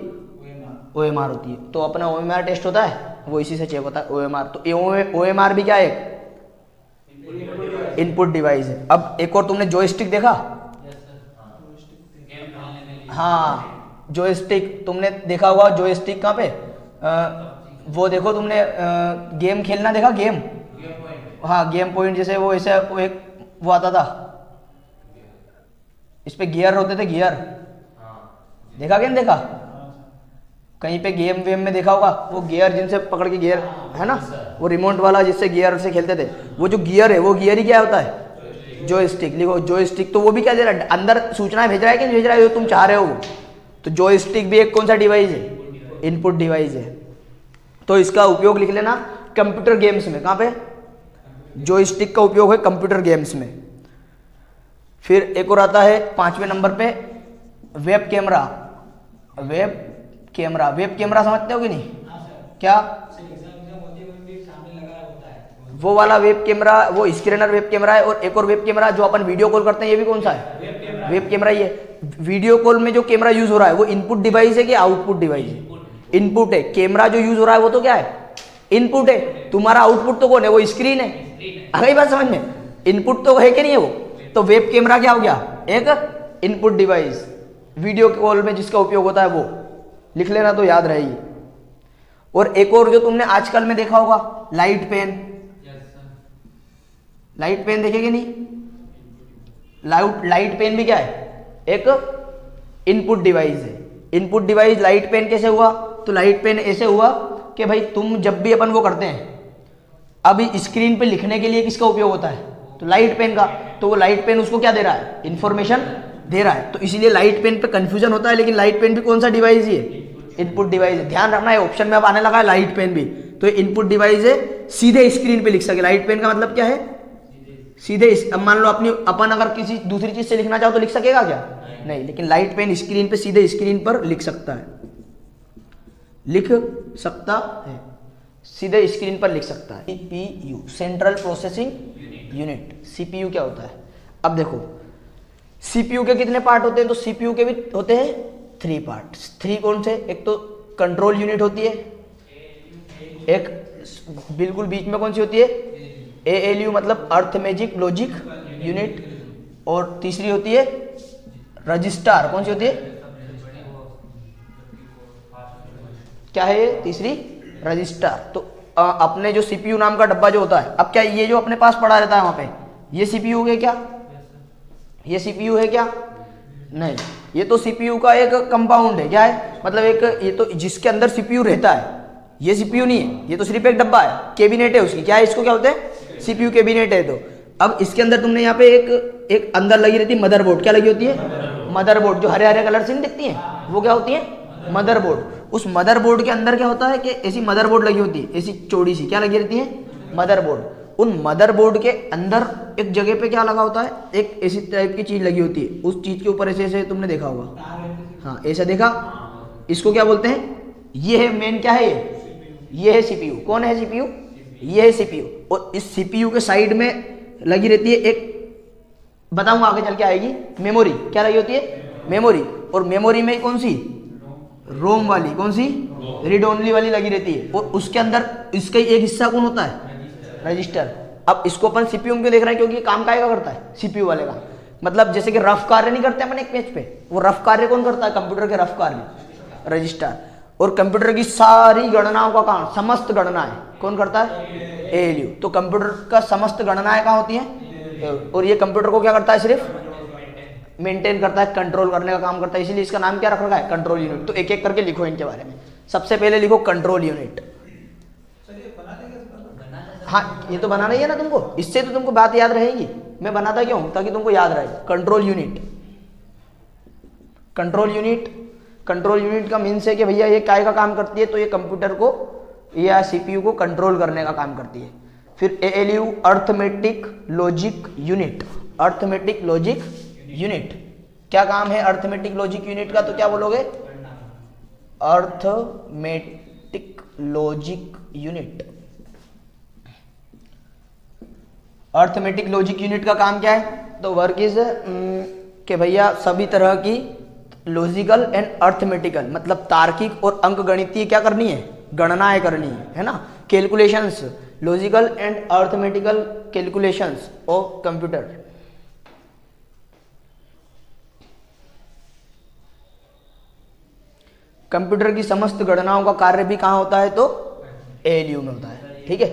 OMR होती है। तो अपना OMR टेस्ट होता है, वो इसी से चेक होता है OMR। तो OMR भी क्या है? इनपुट डिवाइस है। अब एक और तुमने जॉयस्टिक देखा? हाँ, जॉयस्टिक तुमने देखा होगा। जॉयस्टिक कहाँ पे? वो देखो तुमने गेम खेलना देखा, गेम, हाँ गेम पॉइंट, जैसे वो ऐसे वो एक वो आता था, इस पे गियर होते थे, गियर देखा कि नहीं देखा, कहीं पे गेम वेम में देखा होगा, वो गियर जिनसे पकड़ के गियर है ना, वो रिमोट वाला जिससे गियर से खेलते थे, वो जो गियर है वो गियर ही क्या होता है, जो स्टिक, लिखो जो स्टिक, तो वो भी क्या दे रहा है, अंदर सूचनाएं भेज रहा है कि नहीं भेज रहा है, जो तुम चाह रहे हो वो, तो जो स्टिक भी एक कौन सा डिवाइस है, इनपुट डिवाइस है। तो इसका उपयोग लिख लेना कंप्यूटर गेम्स में, कहाँ पे, जो स्टिक का उपयोग है कंप्यूटर गेम्स में। फिर एक और आता है 5वें नंबर पे web camera. Web camera, web camera समझते हो कि नहीं, क्या, वो वाला वेब कैमरा, वो स्क्रीनर वेब कैमरा है, और एक और वेब कैमरा जो अपन वीडियो कॉल करते हैं, ये भी कौन सा है, वेब कैमरा ही है। वीडियो कॉल में जो कैमरा यूज हो रहा है वो इनपुट डिवाइस है कि आउटपुट डिवाइस है, इनपुट है। कैमरा जो यूज हो रहा है वो तो क्या है, इनपुट है। तुम्हारा आउटपुट तो कौन है, वो स्क्रीन है। आ गई बात समझ में, इनपुट तो है कि नहीं है वो, तो वेब कैमरा क्या हो गया, एक इनपुट डिवाइस, वीडियो कॉल में जिसका उपयोग होता है वो लिख लेना तो याद रहेगी। और एक और जो तुमने आजकल में देखा होगा, लाइट पेन, लाइट पेन देखेगे नहीं, लाइट पेन भी क्या है, एक इनपुट डिवाइस है। इनपुट डिवाइस लाइट पेन कैसे हुआ, तो लाइट पेन ऐसे हुआ कि भाई तुम जब भी अपन वो करते हैं, अभी स्क्रीन पे लिखने के लिए किसका उपयोग होता है, तो लाइट पेन का, तो वो लाइट पेन उसको क्या दे रहा है, इंफॉर्मेशन दे रहा है। तो इसीलिए लाइट पेन पे कंफ्यूजन होता है, लेकिन लाइट पेन भी कौन सा डिवाइस है, इनपुट डिवाइस है। ध्यान रखना है, ऑप्शन में अब आने लगा है लाइट पेन भी, तो इनपुट डिवाइस है, सीधे स्क्रीन पे लिख सके। लाइट पेन का मतलब क्या है, सीधे अब मान लो अपनी अपन अगर किसी दूसरी चीज से लिखना चाहो तो लिख सकेगा क्या, नहीं, लेकिन लाइट पेन स्क्रीन पे सीधे स्क्रीन पर लिख सकता है, लिख सकता है, सीधे स्क्रीन पर लिख सकता है। CPU, central processing unit, CPU क्या होता है। अब देखो सीपीयू के कितने पार्ट होते हैं, तो सीपीयू के भी होते हैं 3 पार्ट। 3 कौन से, एक तो कंट्रोल यूनिट होती है, एक बिल्कुल बीच में कौन सी होती है, एएलयू मतलब अर्थमेटिक लॉजिक यूनिट, और तीसरी होती है रजिस्टर, कौन सी होती है, क्या है ये तीसरी, रजिस्टर। तो अपने जो सीपीयू नाम का डब्बा जो होता है, अब क्या ये जो अपने पास पड़ा रहता है वहां पे, ये सीपीयू है क्या, ये सीपीयू है क्या, नहीं, ये तो सीपीयू का एक कंपाउंड है, क्या है, मतलब एक, ये तो जिसके अंदर सीपीयू रहता है, ये सीपीयू नहीं है, ये तो सिर्फ एक डब्बा है, कैबिनेट है उसकी, क्या है, इसको क्या होते हैं, सीपीयू कैबिनेट है। तो अब इसके अंदर तुमने यहाँ पे एक अंदर लगी रहती है मदरबोर्ड, क्या लगी होती है, मदरबोर्ड, जो हरे हरे कलर से नहीं दिखती है, वो क्या होती है, मदरबोर्ड। उस मदरबोर्ड के अंदर क्या होता है कि ऐसी मदरबोर्ड लगी होती है, ऐसी चौड़ी सी, क्या लगी रहती है, मदरबोर्ड। उन मदरबोर्ड के अंदर एक जगह पे क्या लगा होता है, एक ऐसी टाइप की चीज लगी होती है, उस चीज के ऊपर ऐसे ऐसे तुमने देखा होगा, हाँ ऐसा देखा, इसको क्या बोलते हैं, ये है मेन, क्या है ये है सीपीयू। कौन है सीपीयू, ये है सीपीयू। और इस सीपीयू के साइड में लगी रहती है एक, बताऊंगा आगे चल के आएगी, मेमोरी, क्या लगी होती है, मेमोरी। और मेमोरी में कौन सी, रोम वाली, कौन सी, रीड ओनली वाली लगी रहती है। और उसके अंदर इसका एक हिस्सा कौन होता है, रजिस्टर। अब इसको अपन सीपीयू में देख रहे हैं क्योंकि काम काहेगा करता है, सीपीयू वाले का, मतलब जैसे कि रफ कार्य नहीं करते अपन एक पेज पे, वो रफ कार्य कौन करता है, कंप्यूटर के रफ कार्य, रजिस्टर। और कंप्यूटर की सारी गणनाओं का काम, समस्त गणनाएं कौन करता है, एएलयू। तो कंप्यूटर का समस्त गणनाएं कहाँ होती हैं, और ये कंप्यूटर को क्या करता है, सिर्फ मेंटेन करता है, कंट्रोल करने का काम करता है, इसीलिए इसका नाम क्या रख रखा है, कंट्रोल यूनिट। तो एक एक करके लिखो इनके बारे में। सबसे पहले लिखो कंट्रोल यूनिट। हाँ ये तो बनाना ही है ना तुमको, इससे तो तुमको बात याद रहेगी, मैं बनाता क्यों, ताकि तुमको याद रहे। Control unit, control unit, control unit का मीन्स है कि भैया ये काय का काम करती है, तो ये कंप्यूटर को या सीपीयू को कंट्रोल करने का काम करती है। फिर ALU, arithmetic logic unit, arithmetic logic unit, क्या काम है अर्थमेटिक लॉजिक यूनिट का, तो क्या बोलोगे, arithmetic logic unit. Arithmetic logic unit का काम क्या है, तो वर्क इज कि भैया सभी तरह की लॉजिकल एंड अर्थमेटिकल, मतलब तार्किक और अंकगणितीय क्या करनी है, गणनाएं करनी है ना, calculations, logical and arithmetical calculations of computer. Computer की समस्त गणनाओं का कार्य भी कहाँ होता है, तो ALU में होता है, ठीक है।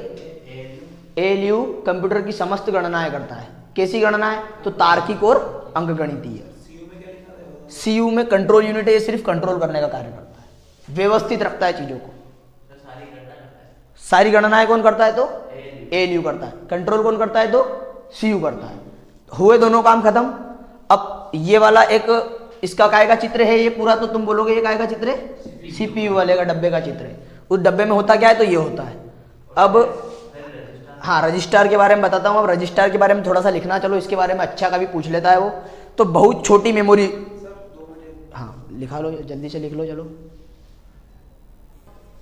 ALU कंप्यूटर की समस्त गणनाएं करता है। कैसी गणनाएं? तो तार्किक और अंकगणितीय। CU में कंट्रोल यूनिट है, ये सिर्फ कंट्रोल करने का कार्य करता है, व्यवस्थित रखता है चीजों को। सारी गणनाएं कौन करता है? तो ALU करता है। कंट्रोल कौन करता है? तो CU करता है। हुए दोनों काम खत्म। अब ये वाला एक इसका काय का चित्र है, ये पूरा, तो तुम बोलोगे ये काय का चित्र है? CPU वाले का डब्बे का चित्र है। उस डब्बे में होता क्या है? तो ये होता है। अब हाँ, रजिस्टर के बारे में बताता हूँ। अब रजिस्टर के बारे में थोड़ा सा लिखना, चलो इसके बारे में अच्छा कभी पूछ लेता है वो। तो बहुत छोटी मेमोरी, हाँ लिखा लो, जल्दी से लिख लो। चलो,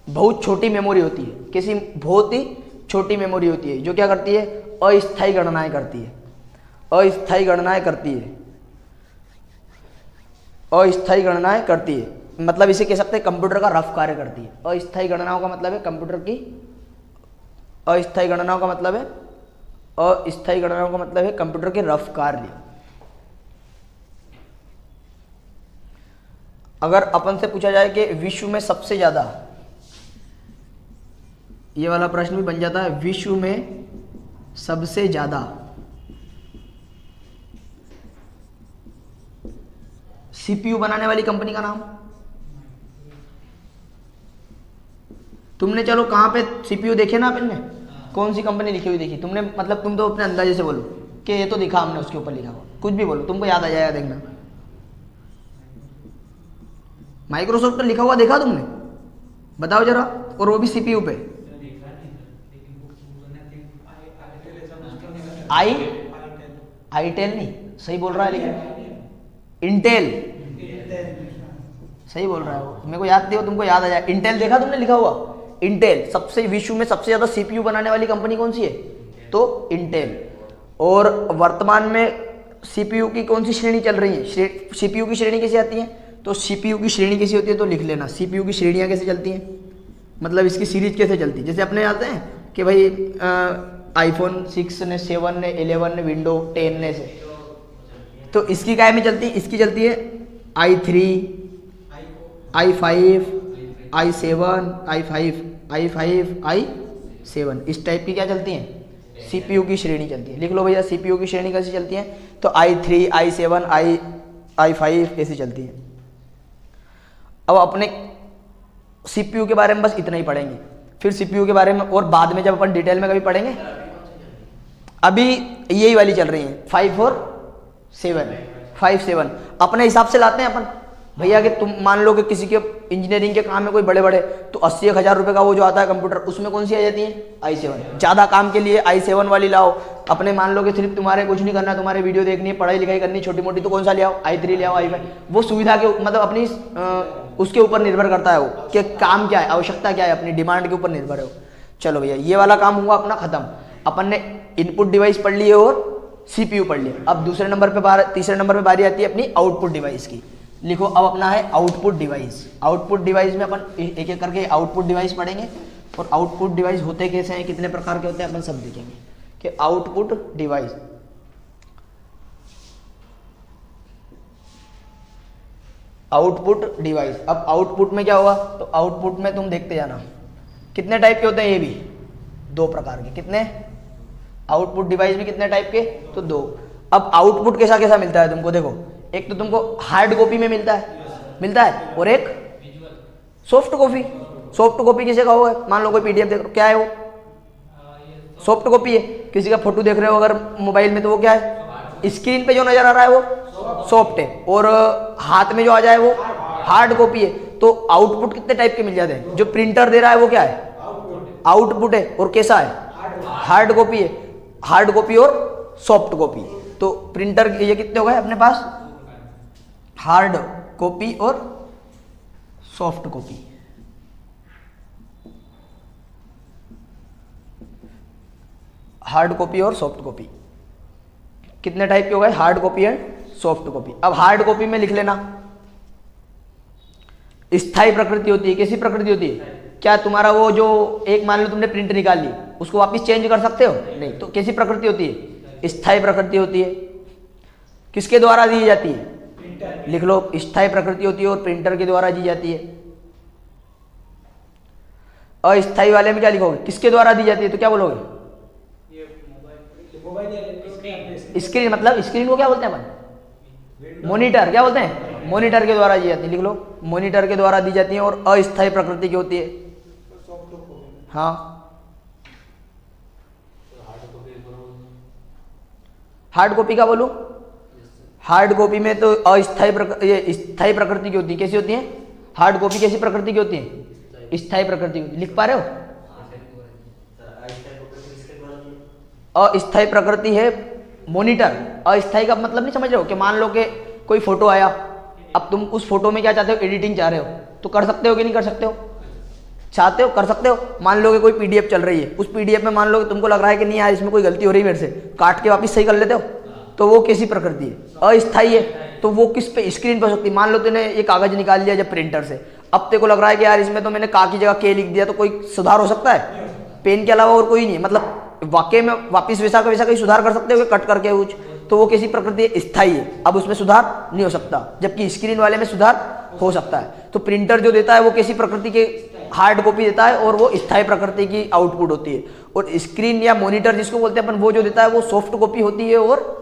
बहुत छोटी मेमोरी होती है। किसी बहुत ही छोटी मेमोरी होती है जो क्या करती है? अस्थायी गणनाएं करती है। अस्थायी गणनाएं करती है। अस्थायी गणनाएं करती है, मतलब इसे कह सकते हैं कंप्यूटर का रफ कार्य करती है। अस्थायी गणनाओं का मतलब है कंप्यूटर की, अस्थायी गणनाओं का मतलब है, अस्थायी गणनाओं का मतलब है कंप्यूटर के रफ कार्य। अगर अपन से पूछा जाए कि विश्व में सबसे ज्यादा, ये वाला प्रश्न भी बन जाता है, विश्व में सबसे ज्यादा CPU बनाने वाली कंपनी का नाम? तुमने चलो कहां पे CPU देखे ना अपन ने? कौन सी कंपनी लिखी हुई देखी तुमने? मतलब तुम तो अपने अंदाजे से बोलो कि ये तो दिखा हमने, उसके ऊपर लिखा हुआ कुछ भी बोलो, तुमको याद आ जाएगा, देखना। माइक्रोसॉफ्ट लिखा हुआ देखा तुमने? बताओ जरा। और वो भी CPU पे। आईटेल नहीं, सही बोल रहा है, लेकिन इंटेल सही बोल रहा है वो। मेरे को याद नहीं हो, तुमको याद आ जाए। इंटेल देखा तुमने लिखा हुआ? इंटेल सबसे, विश्व में सबसे ज्यादा CPU बनाने वाली कंपनी कौन सी है? तो इंटेल। और वर्तमान में CPU की कौन सी श्रेणी चल रही है? CPU की श्रेणी कैसी आती है? तो CPU की श्रेणी कैसी होती है? तो लिख लेना, CPU की श्रेणियां कैसे चलती हैं, मतलब इसकी सीरीज कैसे चलती है। जैसे अपने आते हैं कि भाई iPhone 6 ने, 7 ने, 11 ने, विंडो 10 ने से, तो इसकी काय में चलती है? इसकी चलती है i3, i5, i7, i7, इस टाइप की क्या चलती हैं? CPU की श्रेणी चलती है। लिख लो भैया, CPU की श्रेणी कैसी चलती है? तो i3, i7, i5 ऐसी चलती है। अब अपने CPU के बारे में बस इतना ही पढ़ेंगे, फिर CPU के बारे में और बाद में जब अपन डिटेल में कभी पढ़ेंगे। अभी यही वाली चल रही है 5 और 7 अपने हिसाब से लाते हैं अपन भैया कि तुम मान लो कि किसी के इंजीनियरिंग के काम में कोई बड़े बड़े, तो 80,000 रुपए का वो जो आता है कंप्यूटर, उसमें कौन सी आ जाती है? i7। ज़्यादा काम के लिए i7 वाली लाओ। अपने मान लो कि सिर्फ तुम्हारे कुछ नहीं करना, तुम्हारे वीडियो देखनी है, पढ़ाई लिखाई करनी छोटी मोटी, तो कौन सा ले आओ? i3 ले आओ, i5। वो सुविधा के मतलब अपनी उसके ऊपर निर्भर करता है वो कि काम क्या है, आवश्यकता क्या है, अपनी डिमांड के ऊपर निर्भर है वो। चलो भैया, ये वाला काम हुआ अपना खत्म। अपन ने इनपुट डिवाइस पढ़ लिए और CPU पढ़ लिया। अब तीसरे नंबर पे बारी आती है अपनी आउटपुट डिवाइस की। लिखो, अब अपना है आउटपुट डिवाइस। आउटपुट डिवाइस में अपन एक एक करके आउटपुट डिवाइस पढ़ेंगे, और आउटपुट डिवाइस होते कैसे हैं, कितने प्रकार के होते हैं, अपन सब देखेंगे कि आउटपुट डिवाइस। आउटपुट डिवाइस, अब आउटपुट में क्या होगा? तो आउटपुट में तुम देखते जाना कितने टाइप के होते हैं, ये भी 2 प्रकार के। कितने? आउटपुट डिवाइस भी कितने टाइप के? तो 2। अब आउटपुट कैसा कैसा मिलता है तुमको? देखो, एक तो तुमको हार्ड कॉपी में मिलता है और एक सॉफ्ट कॉपी। सॉफ्ट कॉपी किसे का होगा? मान लो कोई PDF देख रहे हो, क्या है वो? सॉफ्ट कॉपी है। किसी का फोटो देख रहे हो अगर मोबाइल में, तो वो क्या है? स्क्रीन पे जो नजर आ रहा है वो सॉफ्ट है, और हाथ में जो आ जाए वो हार्ड कॉपी है। तो आउटपुट कितने टाइप के मिल जाते हैं? जो प्रिंटर दे रहा है वो क्या है? आउटपुट है। और कैसा है? हार्ड कॉपी है। हार्ड कॉपी और सॉफ्ट कॉपी। तो प्रिंटर ये कितने हो गए अपने पास? हार्ड कॉपी और सॉफ्ट कॉपी। हार्ड कॉपी और सॉफ्ट कॉपी कितने टाइप के हो गए? Hard copy and soft copy. अब हार्ड कॉपी में लिख लेना, स्थायी प्रकृति होती है। कैसी प्रकृति होती है? क्या तुम्हारा वो जो एक मान लो तुमने प्रिंट निकाल ली, उसको वापस चेंज कर सकते हो? नहीं। तो कैसी प्रकृति होती है? स्थायी प्रकृति होती है। किसके द्वारा दी जाती है? लिख लो, स्थायी प्रकृति होती है और प्रिंटर के द्वारा दी जाती है। अस्थाई वाले में क्या लिखोगे, किसके द्वारा दी जाती है, तो क्या बोलोगे, स्क्रीन, मतलब स्क्रीन को क्या बोलते हैं अपन, मॉनिटर, क्या बोलते हैं, मॉनिटर के द्वारा दी जाती है, लिख लो, मॉनिटर के द्वारा दी जाती है और अस्थाई प्रकृति की होती है। हाँ, हार्ड कॉपी का बोलूं, हार्ड कॉपी में तो ये स्थायी प्रकृति की होती है। कैसी होती है हार्ड कॉपी, कैसी प्रकृति की होती है, स्थायी प्रकृति की। लिख पा रहे हो, अस्थायी प्रकृति है मॉनिटर। अस्थायी का मतलब नहीं समझ रहे हो कि मान लो कि कोई फोटो आया, अब तुम उस फोटो में क्या चाहते हो, एडिटिंग चाह रहे हो, तो कर सकते हो कि नहीं कर सकते हो, चाहते हो कर सकते हो। मान लो कि कोई पीडीएफ चल रही है, उस पीडीएफ में मान लो कि तुमको लग रहा है कि नहीं यार इसमें कोई गलती हो रही है, मेरे से काट के वापस सही कर लेते हो, तो वो कैसी प्रकृति है, अस्थायी है। तो वो किस पे, स्क्रीन पर हो सकती है। मान लो तूने ये कागज निकाल लिया जब प्रिंटर से, अब तेरे को लग रहा है कि यार इसमें तो मैंने का की जगह के लिख दिया, तो कोई सुधार हो सकता है, पेन के अलावा और कोई नहीं, मतलब वाकई में वापस वैसा का वैसा कहीं सुधार कर सकते हो कट करके कुछ, तो वो कैसी प्रकृति है, स्थायी है। अब उसमें सुधार नहीं हो सकता, जबकि स्क्रीन वाले में सुधार हो सकता है। तो प्रिंटर जो देता है वो कैसी प्रकृति के, हार्ड कॉपी देता है और वो स्थायी प्रकृति की आउटपुट होती है। और स्क्रीन या मॉनिटर जिसको बोलते हैं अपन, वो जो देता है वो सॉफ्ट कॉपी होती है और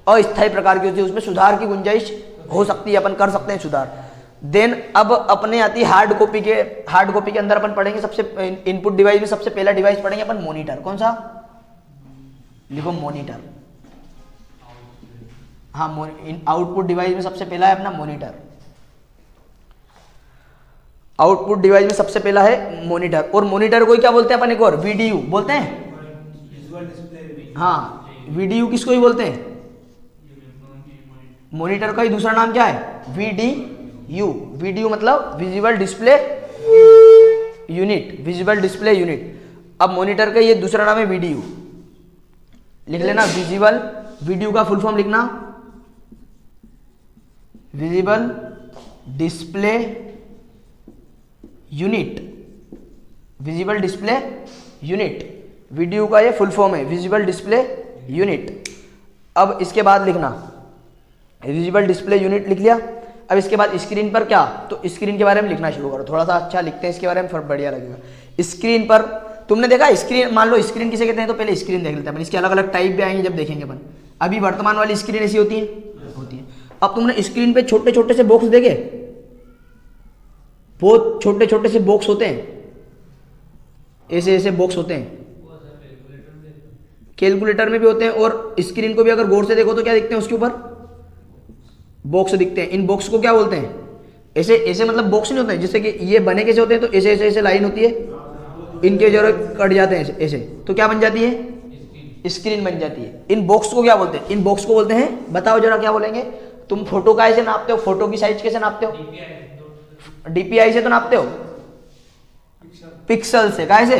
अस्थायी प्रकार की होती है, उसमें सुधार की गुंजाइश हो सकती है, अपन कर सकते हैं सुधार। देन अब अपने आती है हार्ड कॉपी के। हार्ड कॉपी के अंदर अपन पढ़ेंगे सबसे इनपुट डिवाइस में सबसे पहला डिवाइस पढ़ेंगे अपन मॉनिटर। कौन सा, लिखो मॉनिटर। हाँ, आउटपुट डिवाइस में सबसे पहला है अपना मॉनिटर। आउटपुट डिवाइस में सबसे पहला है मॉनिटर। और मॉनिटर को क्या बोलते हैं अपन, एक और वीडीयू बोलते हैं। हाँ, वीडीयू किसको ही बोलते हैं, मॉनिटर का ही दूसरा नाम क्या है, वीडीयू। वीडीयू मतलब visual display unit, visual display unit. अब मॉनिटर का ये दूसरा नाम है वीडीयू, लिख लेना विजुअल, वीडियो का फुल फॉर्म लिखना visible display unit, visible display unit, video का ये फुल फॉर्म है विजिबल डिस्प्ले यूनिट। अब इसके बाद लिखना विजिबल डिस्प्ले यूनिट, लिख लिया। अब इसके बाद स्क्रीन पर क्या, तो स्क्रीन के बारे में लिखना शुरू करो, थोड़ा सा अच्छा लिखते हैं इसके बारे में, फिर बढ़िया लगेगा। स्क्रीन पर तुमने देखा स्क्रीन, मान लो स्क्रीन किसे कहते हैं, तो पहले स्क्रीन देख लेते हैं अपन, इसके अलग अलग टाइप भी आएंगे जब देखेंगे अपन। अभी वर्तमान वाली स्क्रीन ऐसी होती है। अब तुमने स्क्रीन पे छोटे छोटे से बॉक्स देखे, बहुत छोटे छोटे से बॉक्स होते हैं, ऐसे ऐसे बॉक्स होते हैं, कैलकुलेटर में भी होते हैं। और स्क्रीन को भी अगर गौर से देखो तो क्या दिखते हैं, उसके ऊपर बॉक्स दिखते हैं। इन बॉक्स को क्या बोलते हैं, ऐसे ऐसे मतलब बॉक्स नहीं होते हैं, जैसे कि ये बने कैसे होते हैं, तो ऐसे ऐसे ऐसे लाइन होती है, इनके जरूरत कट जाते हैं ऐसे, तो क्या बन जाती है, स्क्रीन बन जाती है। इन बॉक्स को क्या बोलते हैं, इन बॉक्स को बोलते हैं, बताओ जरा क्या बोलेंगे। तुम फोटो का ऐसे नापते हो, फोटो की साइज कैसे नापते हो, डीपीआई से तो नापते हो, पिक्सल से, कैसे,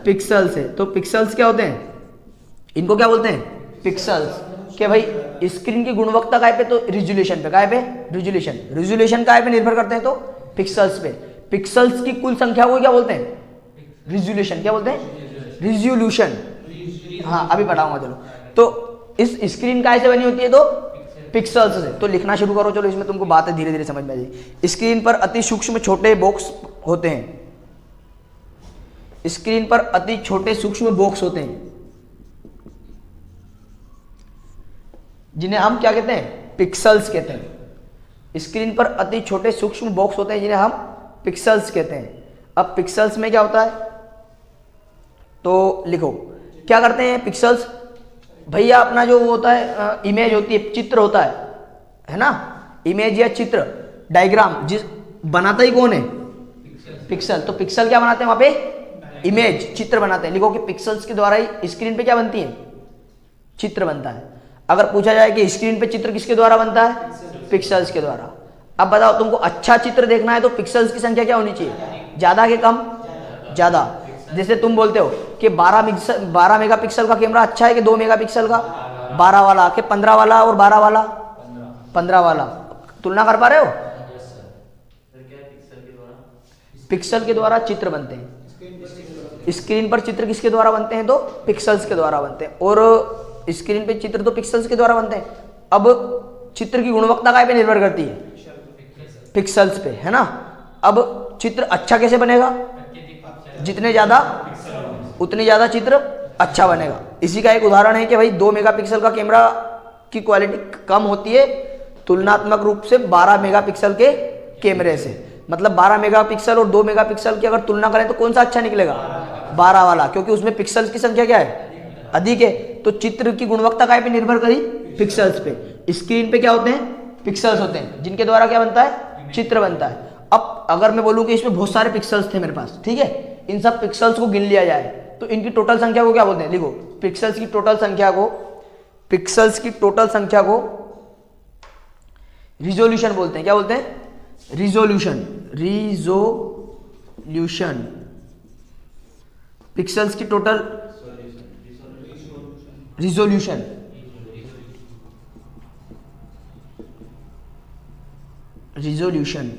पिक्सल से। तो पिक्सल्स क्या होते हैं, इनको क्या बोलते हैं, पिक्सल्स। कि भाई स्क्रीन की गुणवत्ता काय पे, तो रिजोल्यूशन पे, काय पे, रिजोल्यूशन, रिजोल्यूशन काय पे निर्भर करते हैं, तो पिक्सल्स पे। पिक्सल्स की कुल संख्या को क्या बोलते हैं, रिजोल्यूशन, क्या बोलते हैं, रिजोल्यूशन। हाँ, अभी पढ़ाऊंगा चलो। तो इस स्क्रीन काय से बनी होती है, तो पिक्सल्स से। तो लिखना शुरू करो, चलो इसमें तुमको बातें धीरे धीरे समझ में आ जाएगी। स्क्रीन पर अति सूक्ष्म छोटे बॉक्स होते हैं, स्क्रीन पर अति छोटे सूक्ष्म बॉक्स होते हैं, जिन्हें हम क्या कहते हैं, पिक्सल्स कहते हैं। स्क्रीन पर अति छोटे सूक्ष्म बॉक्स होते हैं जिन्हें हम पिक्सल्स कहते हैं। अब पिक्सल्स में क्या होता है, तो लिखो क्या करते हैं पिक्सल्स, भैया अपना जो होता है इमेज होती है, चित्र होता है ना, इमेज या चित्र, डायग्राम, जिस बनाता ही कौन है, पिक्सल। तो पिक्सल क्या बनाते हैं वहां पे, इमेज, चित्र बनाते हैं। लिखो कि पिक्सल्स के द्वारा ही स्क्रीन पे क्या बनती है, चित्र बनता है। अगर पूछा जाए कि स्क्रीन पे चित्र किसके द्वारा बनता है, पिक्सल्स के द्वारा। अब बताओ तुमको अच्छा चित्र देखना है तो पिक्सल्स की संख्या क्या होनी चाहिए, ज्यादा के कम, ज्यादा। जैसे तुम बोलते हो कि 12 मेगापिक्सल का कैमरा अच्छा है कि 2 मेगापिक्सल का, 12 वाला के 15 वाला और 12 वाला, 15 वाला, तुलना कर पा रहे हो। पिक्सल के द्वारा चित्र बनते हैं, स्क्रीन पर चित्र किसके द्वारा बनते हैं, तो पिक्सल्स के द्वारा बनते हैं। और स्क्रीन पे चित्र तो पिक्सल्स के द्वारा बनते हैं। अब चित्र की गुणवत्ता काय पे निर्भर करती है, पिक्सल्स पे, है ना। अब चित्र अच्छा कैसे बनेगा, जितने ज़्यादा उतनी ज़्यादा चित्र अच्छा बनेगा। इसी का एक उदाहरण है कि भाई 2 मेगापिक्सल का कैमरा की क्वालिटी कम होती है तुलनात्मक रूप से 12 मेगापिक्सल के कैमरे से। मतलब 12 मेगापिक्सल और 2 मेगापिक्सल की अगर तुलना करें तो कौन सा अच्छा निकलेगा? 12 वाला, क्योंकि उसमें पिक्सल्स की संख्या क्या है? अधिक है। तो चित्र की गुणवत्ता काय पे निर्भर करी? पिक्सल्स पे। स्क्रीन पे क्या होते हैं? पिक्सल्स होते हैं, जिनके द्वारा क्या बनता है? चित्र बनता है। अब अगर मैं बोलूं कि इसमें बहुत सारे पिक्सल्स थे मेरे पास, ठीक है, इन सब पिक्सल्स को गिन लिया जाए तो इनकी टोटल संख्या को क्या बोलते हैं? लिखो, पिक्सल्स की टोटल संख्या को रिजोल्यूशन बोलते हैं। क्या बोलते हैं? रिजोल्यूशन। पिक्सल्स की टोटल रिजोल्यूशन।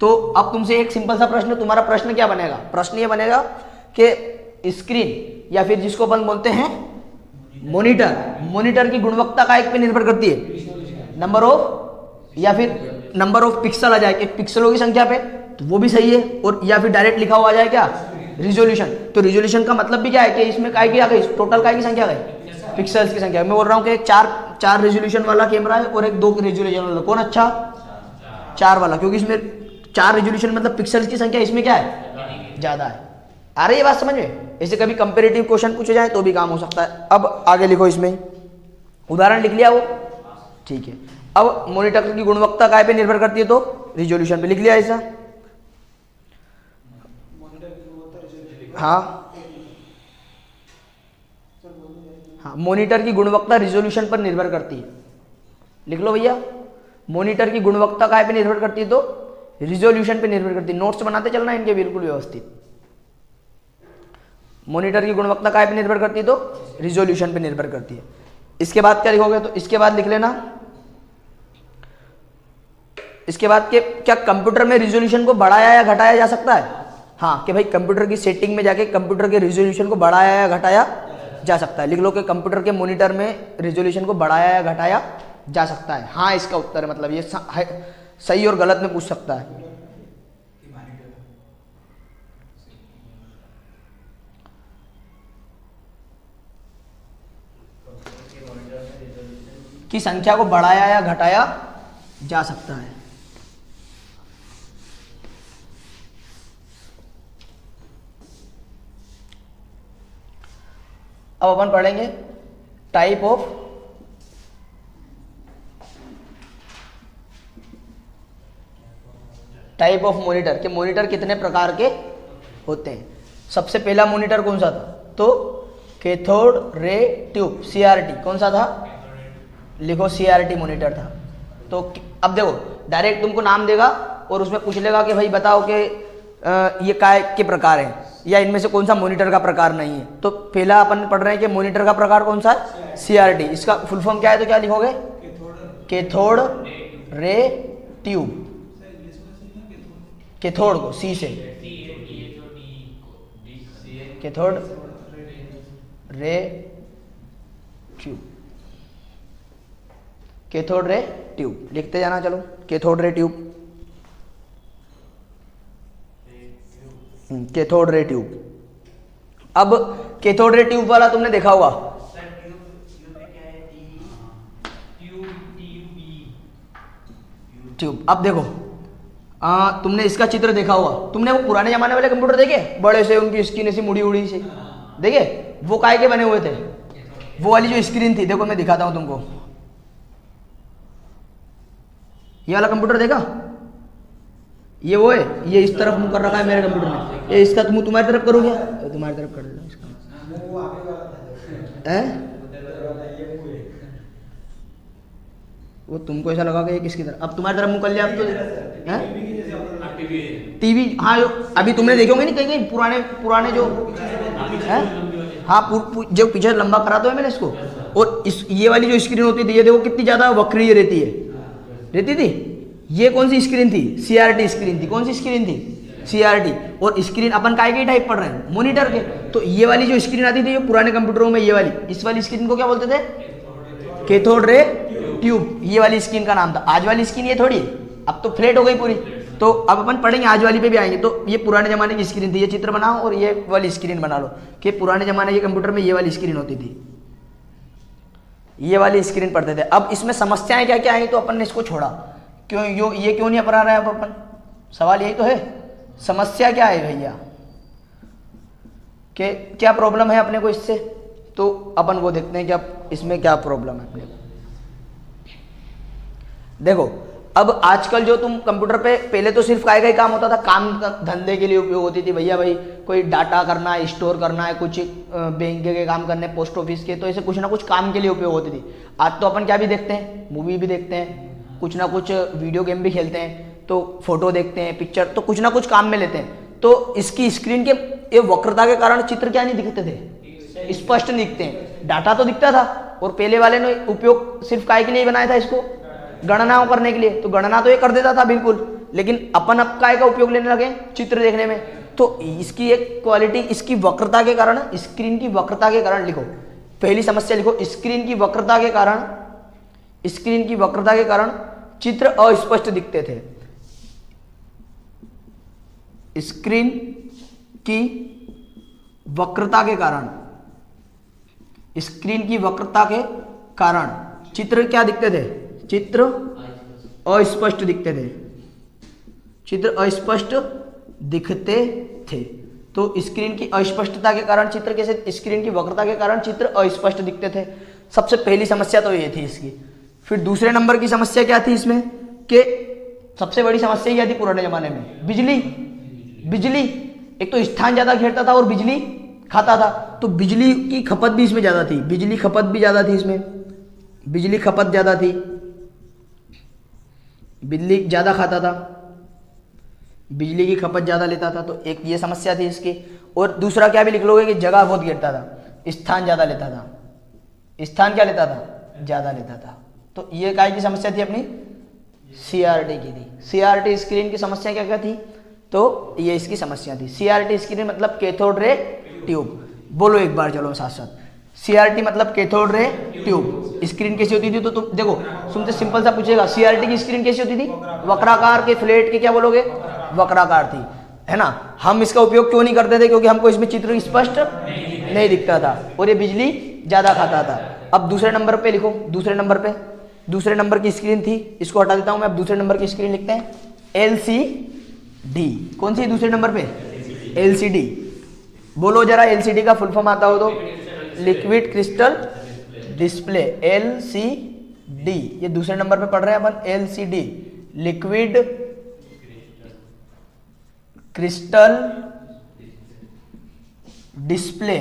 तो अब तुमसे एक सिंपल सा प्रश्न, तुम्हारा प्रश्न क्या बनेगा? प्रश्न ये बनेगा कि स्क्रीन या फिर जिसको अपन बोलते हैं मॉनिटर की गुणवत्ता का एक पे निर्भर करती है नंबर ऑफ, या फिर नंबर ऑफ पिक्सल आ जाए कि पिक्सलों की संख्या पे, तो वो भी सही है। और या फिर डायरेक्ट लिखा हुआ आ जाए क्या? रिजोल्यूशन। तो रिजोल्यूशन का मतलब भी क्या है कि इसमें काय की आ गई? टोटल काय की संख्या गई? पिक्सल्स की संख्या। मैं बोल रहा हूँ कि एक चार रेजोल्यूशन वाला कैमरा है और एक 2 रेजोल्यूशन वाला, कौन अच्छा? 4 वाला, क्योंकि इसमें 4 रेजोल्यूशन मतलब पिक्सल्स की संख्या इसमें क्या है? ज्यादा है। आ रही है बात समझ में? ऐसे कभी कंपेरेटिव क्वेश्चन पूछे जाए तो भी काम हो सकता है। अब आगे लिखो, इसमें उदाहरण लिख लिया वो, ठीक है। अब मॉनिटर की गुणवत्ता काय पे निर्भर करती है? तो रिजोल्यूशन पे लिख लिया ऐसा। हाँ, मॉनिटर की गुणवत्ता रिजोल्यूशन पर निर्भर करती है। लिख लो भैया, मॉनिटर की गुणवत्ता काय पे निर्भर करती है? तो रिजोल्यूशन पे निर्भर करती है। नोट्स बनाते चलना इनके बिल्कुल व्यवस्थित। मॉनिटर की गुणवत्ता काय पे निर्भर करती है? तो रिजोल्यूशन पे निर्भर करती है। इसके बाद क्या लिखोगे? तो इसके बाद लिख लेना, इसके बाद के क्या कंप्यूटर में रिजोल्यूशन को बढ़ाया या घटाया जा सकता है? हाँ, कि भाई कंप्यूटर की सेटिंग में जाके कंप्यूटर के रिजोल्यूशन को बढ़ाया या घटाया जा सकता है। लिख लो कि कंप्यूटर के मॉनिटर में रिजोल्यूशन को बढ़ाया या घटाया जा सकता है। हाँ, इसका उत्तर है। मतलब ये सही और गलत में पूछ सकता है। की संख्या को बढ़ाया या घटाया जा सकता है। अब अपन पढ़ेंगे टाइप ऑफ मॉनिटर के मॉनिटर कितने प्रकार के होते हैं। सबसे पहला मॉनिटर कौन सा था? तो कैथोड रे ट्यूब, CRT। कौन सा था? लिखो, CRT मॉनिटर था। तो अब देखो, डायरेक्ट तुमको नाम देगा और उसमें पूछ लेगा कि भाई बताओ कि ये काय के प्रकार हैं या इनमें से कौन सा मॉनिटर का प्रकार नहीं है। तो पहला अपन पढ़ रहे हैं कि मॉनिटर का प्रकार कौन सा है? CRT। इसका फुल फॉर्म क्या है? तो क्या लिखोगे? Cathode ray tube. कैथोड को C से, cathode ray tube, cathode ray tube लिखते जाना। चलो, cathode ray tube, cathode ray tube. अब कैथोड रे ट्यूब वाला तुमने देखा होगा। ट्यूब। अब देखो, तुमने इसका चित्र देखा होगा। तुमने वो पुराने जमाने वाले कंप्यूटर देखे, बड़े से, उनकी स्क्रीन ऐसी मुड़ी उड़ी से, देखे? वो काय के बने हुए थे? वो वाली जो स्क्रीन थी, देखो मैं दिखाता हूं तुमको। ये वाला कंप्यूटर देखा? ये वो है, ये इस तरफ मुंह कर रखा है मेरे कंप्यूटर में। ये इसका मुंह तुम्हारी तरफ करो क्या? तुम्हारी तरफ कर दो इसका। वो तुमको ऐसा लगा कि ये किसकी तरफ? अब तुम्हारी तरफ मुंह कर लिया। अब तो टीवी, हाँ, अभी तुमने देखे होंगे नहीं कहीं पुराने जो है, हाँ, जो पीछे लंबा करा दो है मैंने इसको। और ये वाली जो स्क्रीन होती थी, ये देखो कितनी ज्यादा वक्रीय रहती थी। ये कौन सी स्क्रीन थी? CRT स्क्रीन थी। कौन सी स्क्रीन थी? CRT। और स्क्रीन अपन काय के टाइप पढ़ रहे हैं? मॉनिटर के। तो ये वाली जो स्क्रीन आती थी पुराने कंप्यूटरों में, ये वाली, इस वाली स्क्रीन को क्या बोलते थे? Cathode ray tube. ये वाली स्क्रीन का नाम था। आज वाली स्क्रीन ये थोड़ी, अब तो फ्लैट हो गई पूरी। तो अब अपन पढ़ेंगे, आज वाली पे भी आएंगे। तो ये पुराने जमाने की स्क्रीन थी, ये चित्र बनाओ और ये वाली स्क्रीन बना लो कि पुराने जमाने के कंप्यूटर में ये वाली स्क्रीन होती थी, ये वाली स्क्रीन पढ़ते थे। अब इसमें समस्याएं क्या क्या आई तो अपन ने इसको छोड़ा, क्यों ये क्यों नहीं अपना रहे अब अपन, सवाल यही तो है, समस्या क्या है भैया, कि क्या प्रॉब्लम है अपने को इससे, तो अपन वो देखते हैं कि अब इसमें क्या प्रॉब्लम है अपने को। देखो अब आजकल जो तुम कंप्यूटर पे, पहले तो सिर्फ काय का ही काम होता था, काम धंधे के लिए उपयोग होती थी भैया, भाई कोई डाटा करना है, स्टोर करना है, कुछ बैंक के काम करने, पोस्ट ऑफिस के, तो ऐसे कुछ ना कुछ काम के लिए उपयोग होती थी। आज तो अपन क्या भी देखते हैं, मूवी भी देखते हैं, कुछ ना कुछ वीडियो गेम भी खेलते हैं, तो फोटो देखते हैं, पिक्चर, तो कुछ ना कुछ काम में लेते हैं। तो इसकी स्क्रीन के ये वक्रता के कारण चित्र क्या नहीं दिखते थे, स्पष्ट नहीं दिखते हैं। डाटा तो दिखता था, और पहले वाले ने उपयोग सिर्फ काय के लिए बनाया था इसको, गणनाओं करने के लिए, तो गणना तो ये कर देता था बिल्कुल, लेकिन अपन अब काय का उपयोग लेने लगे चित्र देखने में। तो इसकी एक क्वालिटी, इसकी वक्रता के कारण, स्क्रीन की वक्रता के कारण, लिखो पहली समस्या लिखो, स्क्रीन की वक्रता के कारण, स्क्रीन की वक्रता के कारण चित्र अस्पष्ट दिखते थे। स्क्रीन की वक्रता के कारण, स्क्रीन की वक्रता के कारण चित्र क्या दिखते थे, चित्र अस्पष्ट दिखते थे, चित्र अस्पष्ट दिखते थे। तो स्क्रीन की अस्पष्टता के कारण चित्र कैसे, स्क्रीन की वक्रता के कारण चित्र अस्पष्ट दिखते थे। सबसे पहली समस्या तो ये थी इसकी। फिर दूसरे नंबर की समस्या क्या थी इसमें, कि सबसे बड़ी समस्या क्या थी पुराने जमाने में, बिजली। बिजली एक तो स्थान ज्यादा घेरता था और बिजली खाता था, तो बिजली की खपत भी इसमें ज्यादा थी, बिजली खपत भी ज्यादा थी इसमें, बिजली खपत ज्यादा थी, बिजली ज़्यादा खाता था, बिजली की खपत ज़्यादा लेता था, तो एक ये समस्या थी इसकी। और दूसरा क्या भी लिख लोगे कि जगह बहुत घेरता था, स्थान ज़्यादा लेता था, स्थान क्या लेता था, ज़्यादा लेता था। तो ये काय की समस्या थी अपनी, CRT की थी। CRT स्क्रीन की समस्या क्या क्या थी, तो ये इसकी समस्या थी। CRT स्क्रीन मतलब कैथोड रे ट्यूब, बोलो एक बार चलो साथ साथ, CRT मतलब कैथोड रे ट्यूब। स्क्रीन कैसी होती थी, तो तुम देखो, तुमसे सिंपल सा पूछेगा CRT की स्क्रीन कैसी होती थी, वक्राकार के फ्लैट के, क्या बोलोगे, वक्राकार थी, है ना। हम इसका उपयोग क्यों नहीं करते थे, क्योंकि हमको इसमें चित्र स्पष्ट नहीं दिखता था और ये बिजली ज्यादा खाता था। अब दूसरे नंबर पे लिखो, दूसरे नंबर पे, दूसरे नंबर की स्क्रीन थी, इसको हटा देता हूं मैं, अब दूसरे नंबर की स्क्रीन लिखते हैं LCD। कौन सी दूसरे नंबर पे, LCD। बोलो जरा LCD का फुल फॉर्म आता हो तो, लिक्विड क्रिस्टल डिस्प्ले, LCD। ये दूसरे नंबर पे पढ़ रहे हैं अपन, LCD लिक्विड क्रिस्टल डिस्प्ले।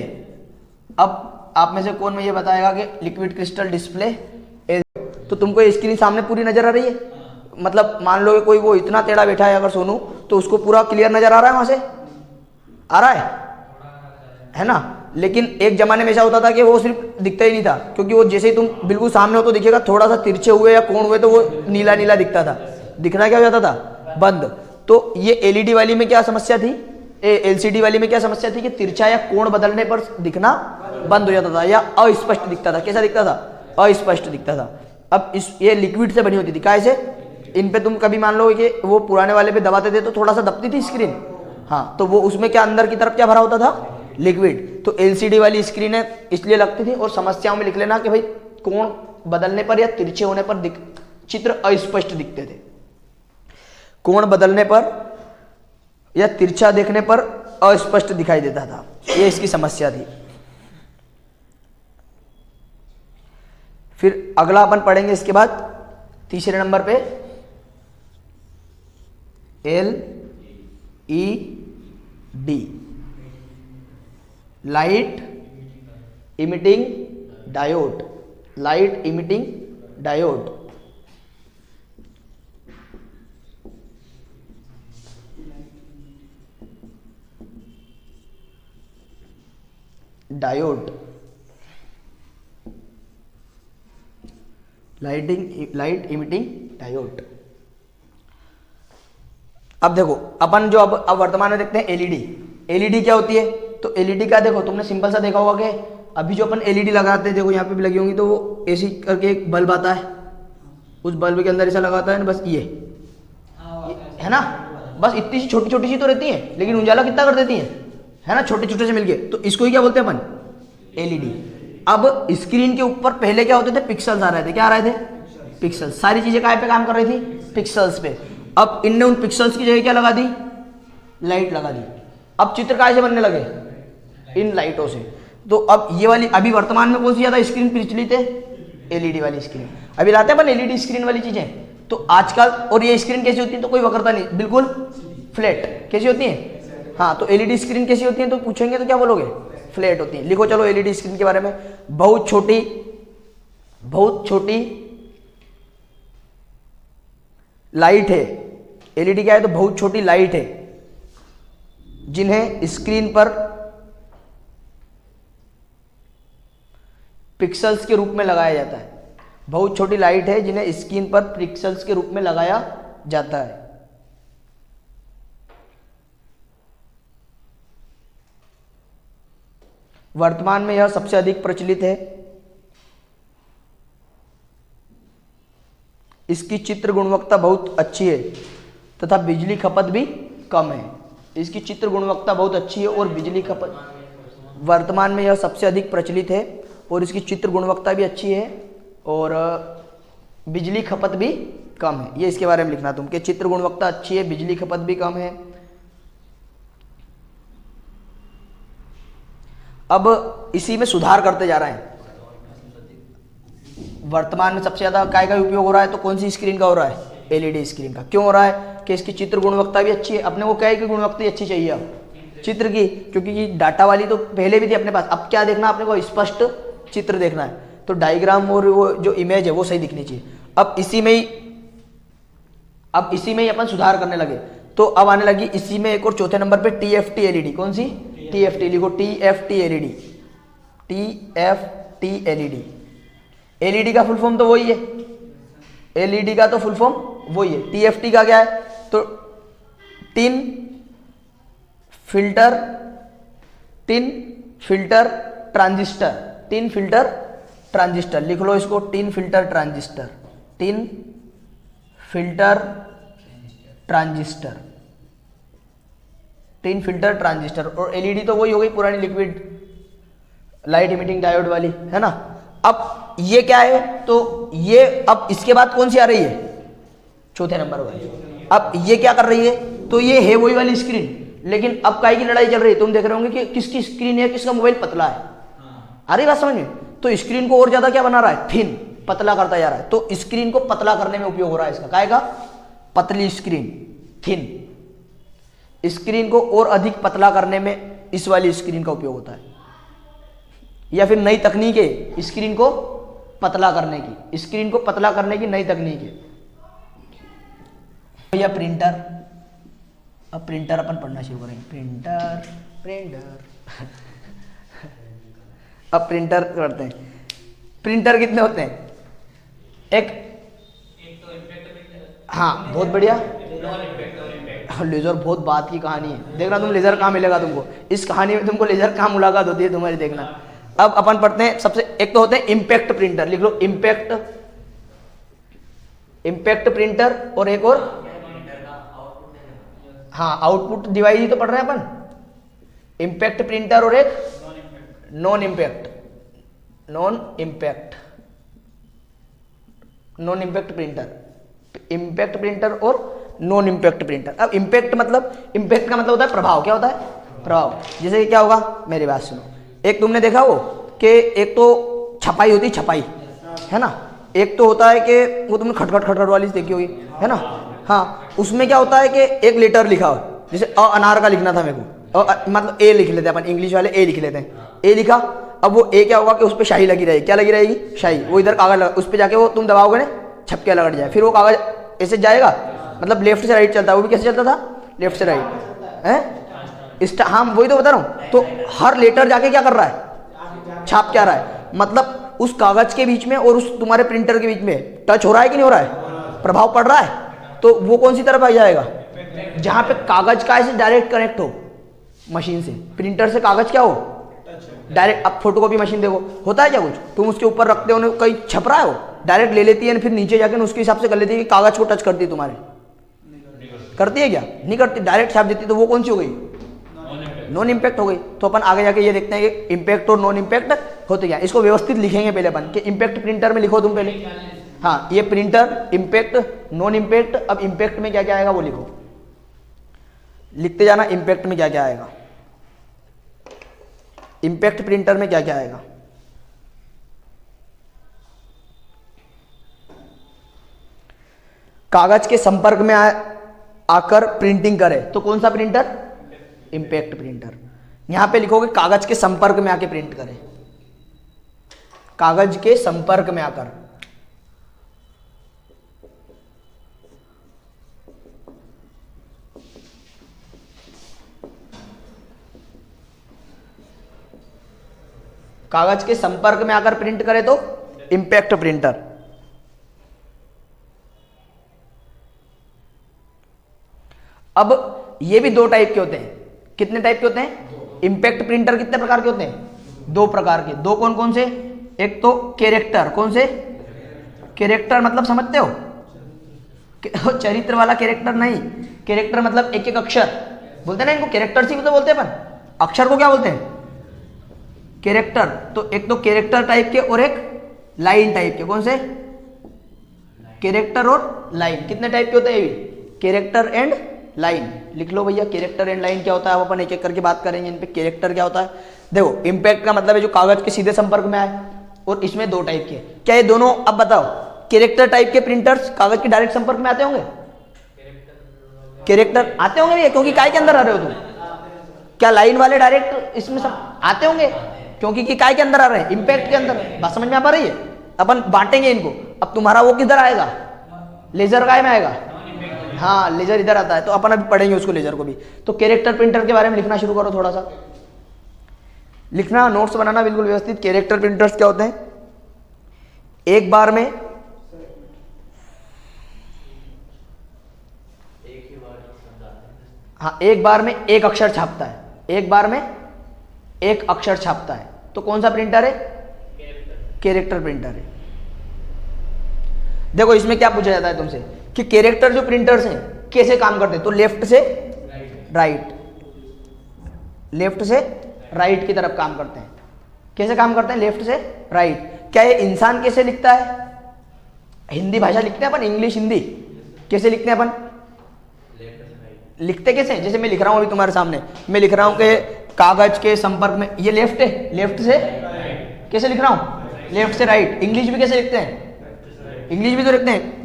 अब आप में से कौन में ये बताएगा कि लिक्विड क्रिस्टल डिस्प्ले, तो तुमको ये स्क्रीन सामने पूरी नजर आ रही है, मतलब मान लो कोई वो इतना टेढ़ा बैठा है अगर सोनू, तो उसको पूरा क्लियर नजर आ रहा है, वहां से आ रहा है ना। लेकिन एक जमाने में ऐसा होता था कि वो सिर्फ दिखता ही नहीं था, क्योंकि वो जैसे ही तुम बिल्कुल सामने हो तो दिखेगा, थोड़ा सा तिरछे हुए या कोण हुए तो वो नीला नीला दिखता था, दिखना क्या हो जाता था, बंद। तो ये LED वाली में क्या समस्या थी, LCD वाली में क्या समस्या थी, कि तिरछा या कोण बदलने पर दिखना बंद हो जाता था या अस्पष्ट दिखता था। कैसा दिखता था, अस्पष्ट दिखता था। अब इस ये लिक्विड से बनी होती थी, कैसे, इन पे तुम कभी मान लो कि वो पुराने वाले पे दबाते थे तो थोड़ा सा दबती थी स्क्रीन, हाँ, तो वो उसमें क्या अंदर की तरफ क्या भरा होता था, लिक्विड। तो LCD वाली स्क्रीन है इसलिए लगती थी। और समस्याओं में लिख लेना कि भाई कोण बदलने पर या तिरछे होने पर चित्र अस्पष्ट दिखते थे, कोण बदलने पर या तिरछा देखने पर अस्पष्ट दिखाई देता था, ये इसकी समस्या थी। फिर अगला अपन पढ़ेंगे इसके बाद तीसरे नंबर पे LED, light emitting diode, light emitting diode. Diode, light emitting diode. अब देखो अपन जो अब वर्तमान में देखते हैं एलईडी क्या होती है। तो एलईडी का देखो तुमने सिंपल सा देखा होगा कि अभी जो अपन एलईडी लगाते हैं, देखो यहाँ पे भी लगी होंगी, तो वो ऐसी करके एक बल्ब आता है, उस बल्ब के अंदर ऐसा लगाता है ना, बस ये है ना, बस इतनी सी छोटी छोटी सी तो रहती है, लेकिन उजाला कितना कर देती है ना, छोटे छोटे से मिलके। तो इसको ही क्या बोलते हैं अपन, एलईडी। अब स्क्रीन के ऊपर पहले क्या होते थे, पिक्सल्स आ रहे थे। क्या आ रहे थे, पिक्सल्स। सारी चीजें काय पे काम कर रही थी, पिक्सल्स पे। अब इनने उन पिक्सल्स की जगह क्या लगा दी, लाइट लगा दी। अब चित्र काय से बनने लगे, इन लाइटों से। तो अब ये वाली अभी वर्तमान में कौन सी ज्यादा स्क्रीन प्रचलित है, एलईडी वाली स्क्रीन। अभी लाते हैं अपन एलईडी स्क्रीन वाली चीजें। तो आजकल, और ये स्क्रीन कैसी होती है, तो कोई वक्रता नहीं, बिल्कुल फ्लैट। कैसी होती है, हाँ। तो एलईडी स्क्रीन कैसी होती है, तो पूछेंगे तो क्या बोलोगे, फ्लैट होती है। लिखो चलो एलईडी स्क्रीन के बारे में, बहुत छोटी लाइट है। एलईडी क्या है, तो बहुत छोटी लाइट है जिन्हें स्क्रीन पर पिक्सल्स के रूप में लगाया जाता है। बहुत छोटी लाइट है जिन्हें स्क्रीन पर पिक्सल्स के रूप में लगाया जाता है। वर्तमान में यह सबसे अधिक प्रचलित है। इसकी चित्र गुणवत्ता बहुत अच्छी है तथा बिजली खपत भी कम है। इसकी चित्र गुणवत्ता बहुत अच्छी है और बिजली खपत, वर्तमान में यह सबसे अधिक प्रचलित है और इसकी चित्र गुणवत्ता भी अच्छी है और बिजली खपत भी कम है। ये इसके बारे में लिखना तुम, कि चित्र गुणवत्ता अच्छी है, बिजली खपत भी कम है। अब इसी में सुधार करते जा रहे हैं। वर्तमान में सबसे ज्यादा काय का उपयोग हो रहा है, तो कौन सी स्क्रीन का हो रहा है, एलईडी स्क्रीन का। क्यों हो रहा है, कि इसकी चित्र गुणवत्ता भी अच्छी है। अपने को क्या है कि गुणवत्ता अच्छी चाहिए अब चित्र की, क्योंकि ये डाटा वाली तो पहले भी थी अपने पास। अब क्या देखना, अपने को स्पष्ट चित्र देखना है, तो डायग्राम और वो जो इमेज है वो सही दिखनी चाहिए। अब इसी में ही अपन सुधार करने लगे। तो अब आने लगी इसी में एक और चौथे नंबर पे टीएफटी एलईडी। कौन सी, टीएफटी। लिखो TFT LED, TFT LED. LED का फुल फॉर्म तो वही है, एलईडी का तो फुल फॉर्म वही है। टीएफटी का क्या है, तो tin filter transistor. Tin filter transistor, लिख लो इसको, tin filter transistor, tin filter transistor, tin filter transistor. और एलईडी तो वही हो गई पुरानी लिक्विड लाइट इमिटिंग डायोड वाली, है ना। अब ये क्या है, तो ये अब इसके बाद कौन सी आ रही है, चौथे नंबर वाली। अब ये क्या कर रही है, तो ये है वही वाली स्क्रीन, लेकिन अब काय की लड़ाई चल रही है। तुम देख रहे होंगे कि किसकी स्क्रीन है, किसका मोबाइल पतला है। आ रही बात समझ में, तो स्क्रीन को और ज्यादा क्या बना रहा है, थिन, पतला करता जा रहा है। तो स्क्रीन को पतला करने में उपयोग हो रहा है इसका, काय का, पतली स्क्रीन, थिन। स्क्रीन को और अधिक पतला करने में इस वाली स्क्रीन का उपयोग होता है। या फिर नई तकनीक है स्क्रीन को पतला करने की, स्क्रीन को पतला करने की नई तकनीक है। या प्रिंटर, अब प्रिंटर अपन पढ़ना शुरू करेंगे। प्रिंटर अब प्रिंटर करते हैं। प्रिंटर कितने होते हैं, एक तो इम्पैक्ट प्रिंटर, हाँ बहुत बढ़िया। लेजर बहुत बात की कहानी है, देखना तुम लेजर कहाँ मिलेगा तुमको, इस कहानी में तुमको लेजर कहाँ मुलाकात होती है तुम्हारी, देखना। अब अपन पढ़ते हैं सबसे, एक तो होते हैं इम्पैक्ट प्रिंटर, लिख लो इम्पैक्ट प्रिंटर, और एक और, हाँ आउटपुट डिवाइस ही तो पढ़ रहे हैं अपन। इम्पैक्ट प्रिंटर और एक non impact printer, impact printer और नॉन इम्पैक्ट प्रिंटर। अब इम्पैक्ट मतलब, इम्पैक्ट का मतलब होता है प्रभाव। क्या होता है, प्रभाव। जैसे क्या होगा, मेरी बात सुनो। एक तुमने देखा वो कि एक तो छपाई होती, छपाई है ना, एक तो होता है कि वो तुमने खटखट खटखट वाली देखी होगी, है ना। हाँ, उसमें क्या होता है कि एक लेटर लिखा हो, जैसे अनार का लिखना था मेरे को, मतलब ए लिख लेते हैं अपन, इंग्लिश वाले ए लिख लेते हैं, ए लिखा। अब वो ए क्या होगा कि उस पर शाही लगी रहेगी, क्या लगी रहेगी, शाही। वो इधर कागज लगा, उस पर जाके वो तुम दबाओगे ना, छपके लगट जाए, फिर वो कागज ऐसे जाएगा, मतलब लेफ्ट से राइट चलता है। वो भी कैसे चलता था, लेफ्ट से राइट है। हाँ वही तो बता रहा हूँ। तो हर लेटर जाके क्या कर रहा है, छाप क्या रहा है, मतलब उस कागज के बीच में और उस तुम्हारे प्रिंटर के बीच में टच हो रहा है कि नहीं हो रहा है, प्रभाव पड़ रहा है। तो वो कौन सी तरफ आ जाएगा, जहां पे कागज का ऐसे डायरेक्ट कनेक्ट हो मशीन से, प्रिंटर से कागज क्या हो डायरेक्ट। अब फोटोकॉपी मशीन देखो, होता है क्या कुछ, तुम उसके ऊपर रखते हो, कहीं छप रहा है, वो डायरेक्ट ले लेती है, फिर नीचे जाकर उसके हिसाब से कर लेती है कि कागज को टच करती है तुम्हारे, करती है क्या? नहीं करती, डायरेक्ट छाप देती, तो वो कौन सी हो गई? नॉन इम्पैक्ट हो गई। तो अपन आगे जाके ये देखते हैं कि इम्पैक्ट और नॉन इम्पैक्ट होते क्या। इसको व्यवस्थित लिखेंगे पहले अपन कि इम्पैक्ट प्रिंटर में लिखो तुम पहले। हाँ, ये प्रिंटर, इम्पैक्ट, नॉन इम्पैक्ट। अब इम्पैक्ट में क्या क्या आएगा वो लिखो, लिखते जाना इम्पैक्ट में क्या क्या आएगा। इम्पैक्ट प्रिंटर में क्या क्या आएगा? कागज के संपर्क में आकर प्रिंटिंग करे तो कौन सा प्रिंटर? Impact printer. यहां पे लिखोगे कागज के संपर्क में आके प्रिंट करे, कागज के संपर्क में आकर। कागज के संपर्क में आकर प्रिंट करे तो इम्पैक्ट प्रिंटर। अब ये भी दो टाइप के होते हैं। कितने टाइप के होते हैं? इम्पैक्ट प्रिंटर कितने प्रकार के होते हैं? दो प्रकार के। दो कौन कौन से? एक तो कैरेक्टर। कौन से? कैरेक्टर मतलब समझते हो? चरित्र वाला कैरेक्टर नहीं, कैरेक्टर मतलब एक एक अक्षर बोलते हैं ना, इनको कैरेक्टर ही तो बोलते हैं अपन। अक्षर को क्या बोलते हैं? कैरेक्टर। तो एक तो कैरेक्टर टाइप के और एक लाइन टाइप के। कौन से? कैरेक्टर और लाइन। कितने टाइप के होते हैं ये भी? Character and line. लिख लो भैया, कैरेक्टर एंड लाइन क्या होता है। अब अपन एक एक करके बात करेंगे इन पे। कैरेक्टर क्या होता है? देखो, इम्पैक्ट का मतलब है जो कागज के सीधे संपर्क में आए, और इसमें दो टाइप के। क्या ये दोनों? अब बताओ, कैरेक्टर टाइप के प्रिंटर्स कागज के डायरेक्ट संपर्क में आते होंगे? कैरेक्टर आते होंगे भैया, क्योंकि काय के अंदर आ रहे हो तुम। क्या लाइन वाले डायरेक्ट इसमें सब आते होंगे? क्योंकि कि काय के अंदर आ रहे हैं? इम्पैक्ट के अंदर। बात समझ में आ पा रही है? अपन बांटेंगे इनको। अब तुम्हारा वो किधर आएगा? लेजर काय में आएगा? हाँ, लेजर इधर आता है, तो अपन अभी पढ़ेंगे उसको, लेजर को भी। तो कैरेक्टर प्रिंटर के बारे में लिखना शुरू करो, थोड़ा सा लिखना, नोट्स बनाना बिल्कुल व्यवस्थित। कैरेक्टर प्रिंटर्स क्या होते हैं? एक बार में हाँ, एक बार में एक अक्षर छापता है। एक बार में एक अक्षर छापता है, तो कौन सा प्रिंटर है? कैरेक्टर प्रिंटर है। देखो, इसमें क्या पूछा जाता है तुमसे कि कैरेक्टर जो प्रिंटर्स हैं कैसे काम करते हैं, तो लेफ्ट से राइट, लेफ्ट से राइट की तरफ काम करते हैं। कैसे काम करते हैं? लेफ्ट से राइट। क्या ये इंसान कैसे लिखता है? हिंदी भाषा लिखते हैं अपन, इंग्लिश हिंदी कैसे लिखते हैं अपन? लिखते कैसे? जैसे मैं लिख रहा हूं अभी तुम्हारे सामने, मैं लिख रहा हूं कि कागज के संपर्क में, ये लेफ्ट है, लेफ्ट से कैसे लिख रहा हूं? लेफ्ट से राइट। इंग्लिश भी कैसे लिखते हैं? इंग्लिश भी तो लिखते हैं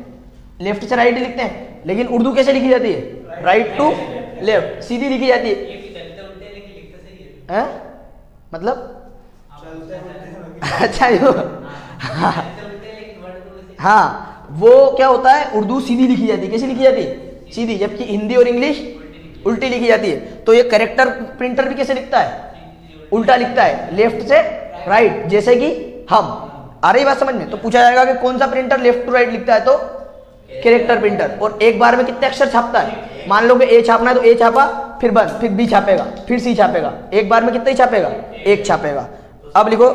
लेफ्ट से राइट ही लिखते हैं, लेकिन उर्दू कैसे लिखी जाती है? राइट टू लेफ्ट, सीधी लिखी जाती है। मतलब अच्छा, हाँ, वो क्या होता है, उर्दू सीधी लिखी जाती है। कैसे लिखी जाती है? सीधी। जबकि हिंदी और इंग्लिश उल्टी लिखी जाती है। तो ये कैरेक्टर प्रिंटर भी कैसे लिखता है? उल्टा लिखता है, लेफ्ट से राइट, जैसे कि हम। आ रही बात समझ में? तो पूछा जाएगा कि कौन सा प्रिंटर लेफ्ट टू राइट लिखता है, तो कैरेक्टर प्रिंटर। और एक बार में कितने अक्षर छापता है? मान लो कि ए छापना है तो ए छापा, फिर बंद, फिर बी छापेगा, फिर सी छापेगा। एक बार में कितने ही छापेगा? एक छापेगा। अब लिखो,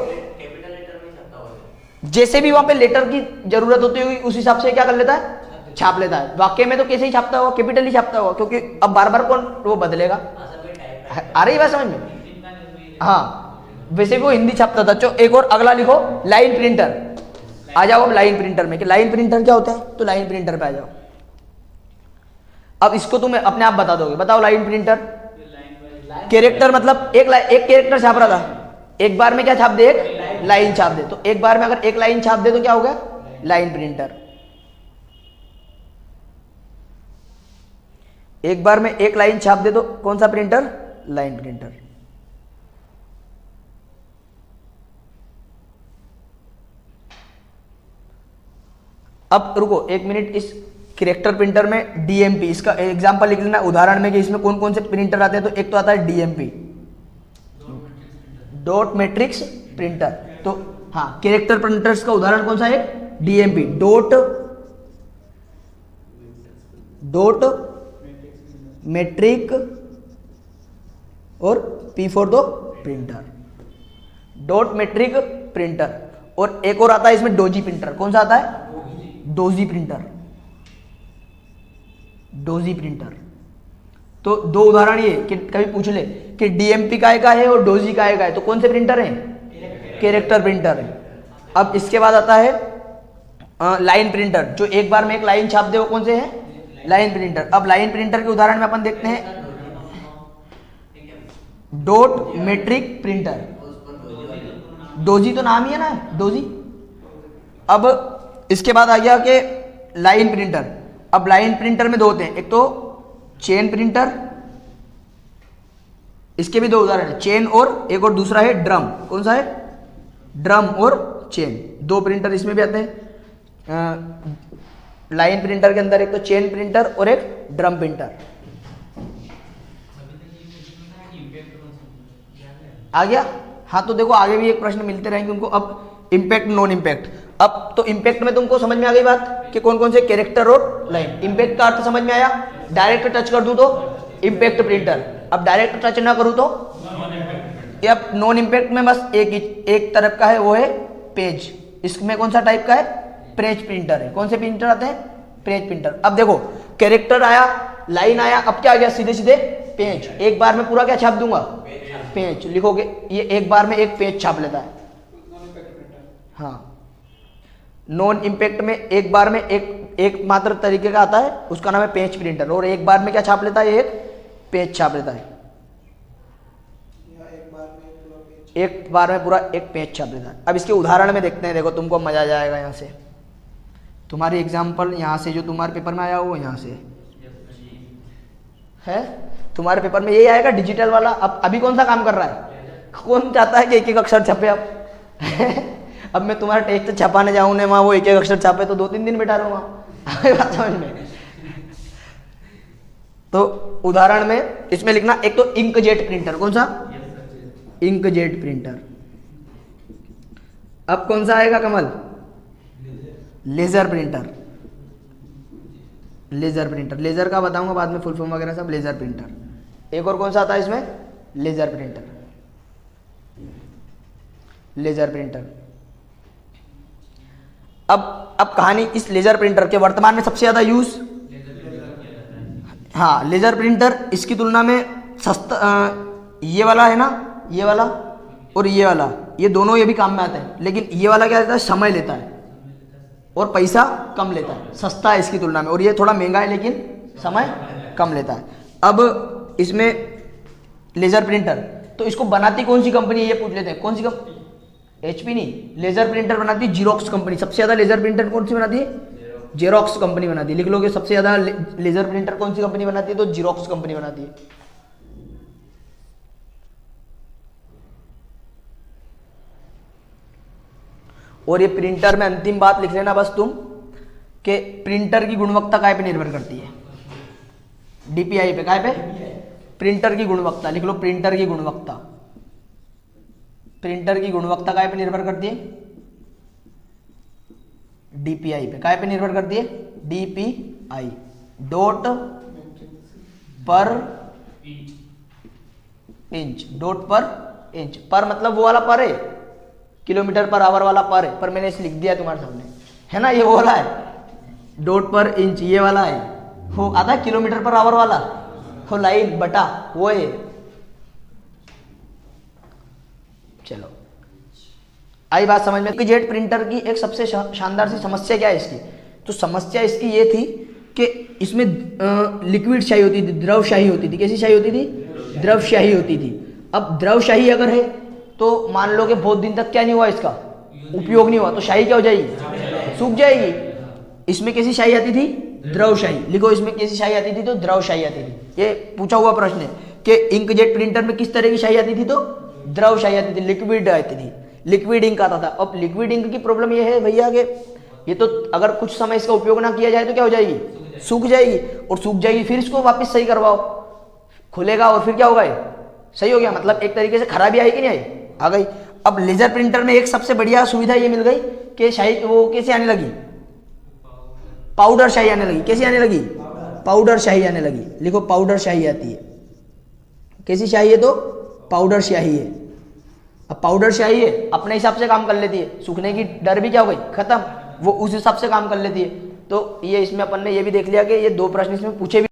जैसे भी वहां पे लेटर की जरूरत होती होगी उस हिसाब से क्या कर लेता है? छाप लेता है। वाक्य में तो कैसे ही छापता होगा? कैपिटल ही छापता होगा, क्योंकि अब बार बार कौन वो बदलेगा। आ रही बात समझ में? हाँ, वैसे भी वो हिंदी छापता था। चलो एक और अगला लिखो, लाइन प्रिंटर। आ जाओ अब लाइन प्रिंटर में, कि लाइन प्रिंटर क्या होता है, तो लाइन प्रिंटर पे आ जाओ। अब इसको तुम अपने आप बता दोगे। बताओ, लाइन प्रिंटर। कैरेक्टर मतलब एक कैरेक्टर छाप रहा था, एक बार में क्या छाप दे? एक लाइन छाप दे। तो एक बार में अगर एक लाइन छाप दे तो क्या होगा? Line printer. एक बार में एक लाइन छाप दे तो कौन सा प्रिंटर? Line printer. अब रुको एक मिनट, इस कैरेक्टर प्रिंटर में डीएमपी, इसका एग्जांपल लिख लेना उदाहरण में कि इसमें कौन कौन से प्रिंटर आते हैं। तो एक तो आता है डीएमपी, डॉट मैट्रिक्स प्रिंटर। तो हाँ, कैरेक्टर प्रिंटर्स का उदाहरण कौन सा है? डीएमपी, डॉट मैट्रिक, और P for the printer, dot matric printer. और एक और आता है इसमें डोजी प्रिंटर। कौन सा आता है? Doji printer, doji printer. तो दो उदाहरण ये कि कभी पूछ ले कि डीएमपी काय का है और डोजी काय का है, तो कौन से प्रिंटर हैं? कैरेक्टर प्रिंटर है। अब इसके बाद आता है लाइन प्रिंटर, जो एक बार में एक लाइन छाप दे, वो कौन से है? Line printer. अब लाइन प्रिंटर के उदाहरण में अपन देखते हैं डॉट मेट्रिक प्रिंटर, डोजी तो नाम ही है ना, डोजी। अब इसके बाद आ गया कि लाइन प्रिंटर। अब लाइन प्रिंटर में दो होते हैं, एक तो चेन प्रिंटर, इसके भी दो उदाहरण है, चेन और एक और दूसरा है ड्रम। कौन सा है? ड्रम और चेन, दो प्रिंटर इसमें भी आते हैं लाइन प्रिंटर के अंदर, एक तो चेन प्रिंटर और एक ड्रम प्रिंटर। आ गया? हाँ, तो देखो आगे भी एक प्रश्न मिलते रहेंगे उनको। अब इम्पैक्ट नॉन इम्पैक्ट। अब तो इम्पैक्ट में तुमको समझ में आ गई बात कि कौन कौन से कैरेक्टर और लाइन। इम्पैक्ट का अर्थ समझ में आया, डायरेक्ट टच कर दूं तो इम्पैक्ट प्रिंटर, अब डायरेक्ट टच ना करूं तो अब नॉन इम्पैक्ट में बस एक तरफ का है, वो है पेज। इसमें कौन सा टाइप का है? पेज प्रिंटर है। कौन से प्रिंटर आते हैं? Page printer. अब देखो कैरेक्टर आया, लाइन आया, अब क्या आ गया? सीधे सीधे पेज। एक बार में पूरा क्या छाप दूंगा? पेज लिखोगे, ये एक बार में एक पेज छाप लेता है। हाँ, नॉन इम्पैक्ट में एक बार में एक मात्र तरीके का आता है, उसका नाम है पेज प्रिंटर, और एक बार में क्या छाप लेता है? एक पेज छाप लेता है। एक बार में पूरा एक पेज छाप लेता है। अब इसके उदाहरण में देखते हैं, देखो तुमको मजा आ जाएगा। यहाँ से तुम्हारी एग्जाम्पल, यहाँ से जो तुम्हारे पेपर में आया वो यहाँ से है, तुम्हारे पेपर में यही आएगा डिजिटल वाला। अब अभी कौन सा काम कर रहा है? कौन चाहता है कि एक एक अक्षर छपे? अब मैं तुम्हारा टेक्स्ट छपाने जाऊँ ना, वहाँ वो एक एक अक्षर छापे तो 2-3 दिन बैठा रहूँगा। बात समझ में? तो उदाहरण में इसमें लिखना, एक तो इंकजेट प्रिंटर। कौन सा? Inkjet printer. अब कौन सा आएगा Kamal? Laser printer. Laser printer, laser का बताऊंगा बाद में, फुल फॉर्म वगैरह सब। Laser printer. एक और कौन सा आता है इसमें? Laser printer. Laser printer. अब कहानी इस लेजर प्रिंटर के वर्तमान में सबसे ज्यादा यूज, हाँ, लेजर प्रिंटर इसकी तुलना में सस्ता, ये वाला है ना, ये वाला और ये वाला, ये दोनों ये भी काम में आते हैं, लेकिन ये वाला क्या लेता है? समय लेता है और पैसा कम लेता है, सस्ता है इसकी तुलना में। और ये थोड़ा महंगा है लेकिन समय कम लेता है। अब इसमें लेजर प्रिंटर, तो इसको बनाती कौन सी कंपनी है ये पूछ लेते हैं। कौन सी कंपनी? HP नहीं, लेजर प्रिंटर बनाती है जीरोक्स कंपनी। सबसे ज्यादा लेजर प्रिंटर कौन सी बनाती है? जेरोक्स कंपनी बनाती है। लिख लोगे सबसे ज्यादा लेजर प्रिंटर कौन सी कंपनी बनाती है? तो जीरोक्स कंपनी बनाती है। और ये प्रिंटर में अंतिम बात लिख लेना बस तुम, कि प्रिंटर की गुणवत्ता काय पे निर्भर करती है? DPI पे। काय पे? प्रिंटर की गुणवत्ता। लिख लो, प्रिंटर की गुणवत्ता। प्रिंटर की गुणवत्ता काय पे निर्भर करती है? DPI पे। काय पे निर्भर करती है? DPI, डॉट पर इंच। डॉट पर इंच। पर मतलब वो वाला पर है, किलोमीटर पर आवर वाला पर है, पर मैंने इसे लिख दिया तुम्हारे सामने, है ना, ये वो वाला है। डॉट पर इंच ये वाला है, वो आता है किलोमीटर पर आवर वाला, वो लाइन बटा वो है। चलो, आई बात समझ में? जेट प्रिंटर की एक सबसे शानदार सी समस्या क्या है इसकी? तो समस्या इसकी ये थी कि इसमें लिक्विड स्याही होती थी, द्रव स्याही होती थी। कैसी स्याही होती थी? द्रव स्याही होती थी। अब द्रव स्याही अगर है तो मान लो कि बहुत दिन तक क्या नहीं हुआ, इसका उपयोग नहीं हुआ, तो स्याही क्या हो जाएगी? सूख जाएगी। इसमें कैसी स्याही आती थी? द्रव स्याही। लिखो, इसमें कैसी स्याही आती थी? तो द्रव स्याही आती थी। ये पूछा हुआ प्रश्न है कि इंकजेट प्रिंटर में किस तरह की स्याही आती थी? तो द्रव स्याही आती थी, लिक्विड आती थी, लिक्विड इंक आता था। अब लिक्विड इंक की प्रॉब्लम ये है भैया कि ये तो अगर कुछ समय इसका उपयोग ना किया जाए तो क्या हो जाएगी? सूख जाएगी। और सूख जाएगी, फिर इसको वापस सही करवाओ, खुलेगा और फिर क्या होगा? ये सही हो गया। मतलब एक तरीके से खराबी आई कि नहीं आई? आ गई। अब लेजर प्रिंटर में एक सबसे बढ़िया सुविधा ये मिल गई कि स्याही वो कैसे आने लगी? पाउडर स्याही आने लगी। कैसी आने लगी? पाउडर स्याही आने लगी। लिखो, पाउडर स्याही आती है। कैसी स्याही है? तो पाउडर स्याही है। अब पाउडर स्याही है, अपने हिसाब से काम कर लेती है, सूखने की डर भी क्या हो गई? खत्म। वो उस हिसाब से काम कर लेती है। तो ये इसमें अपन ने ये भी देख लिया कि ये दो प्रश्न इसमें पूछे भी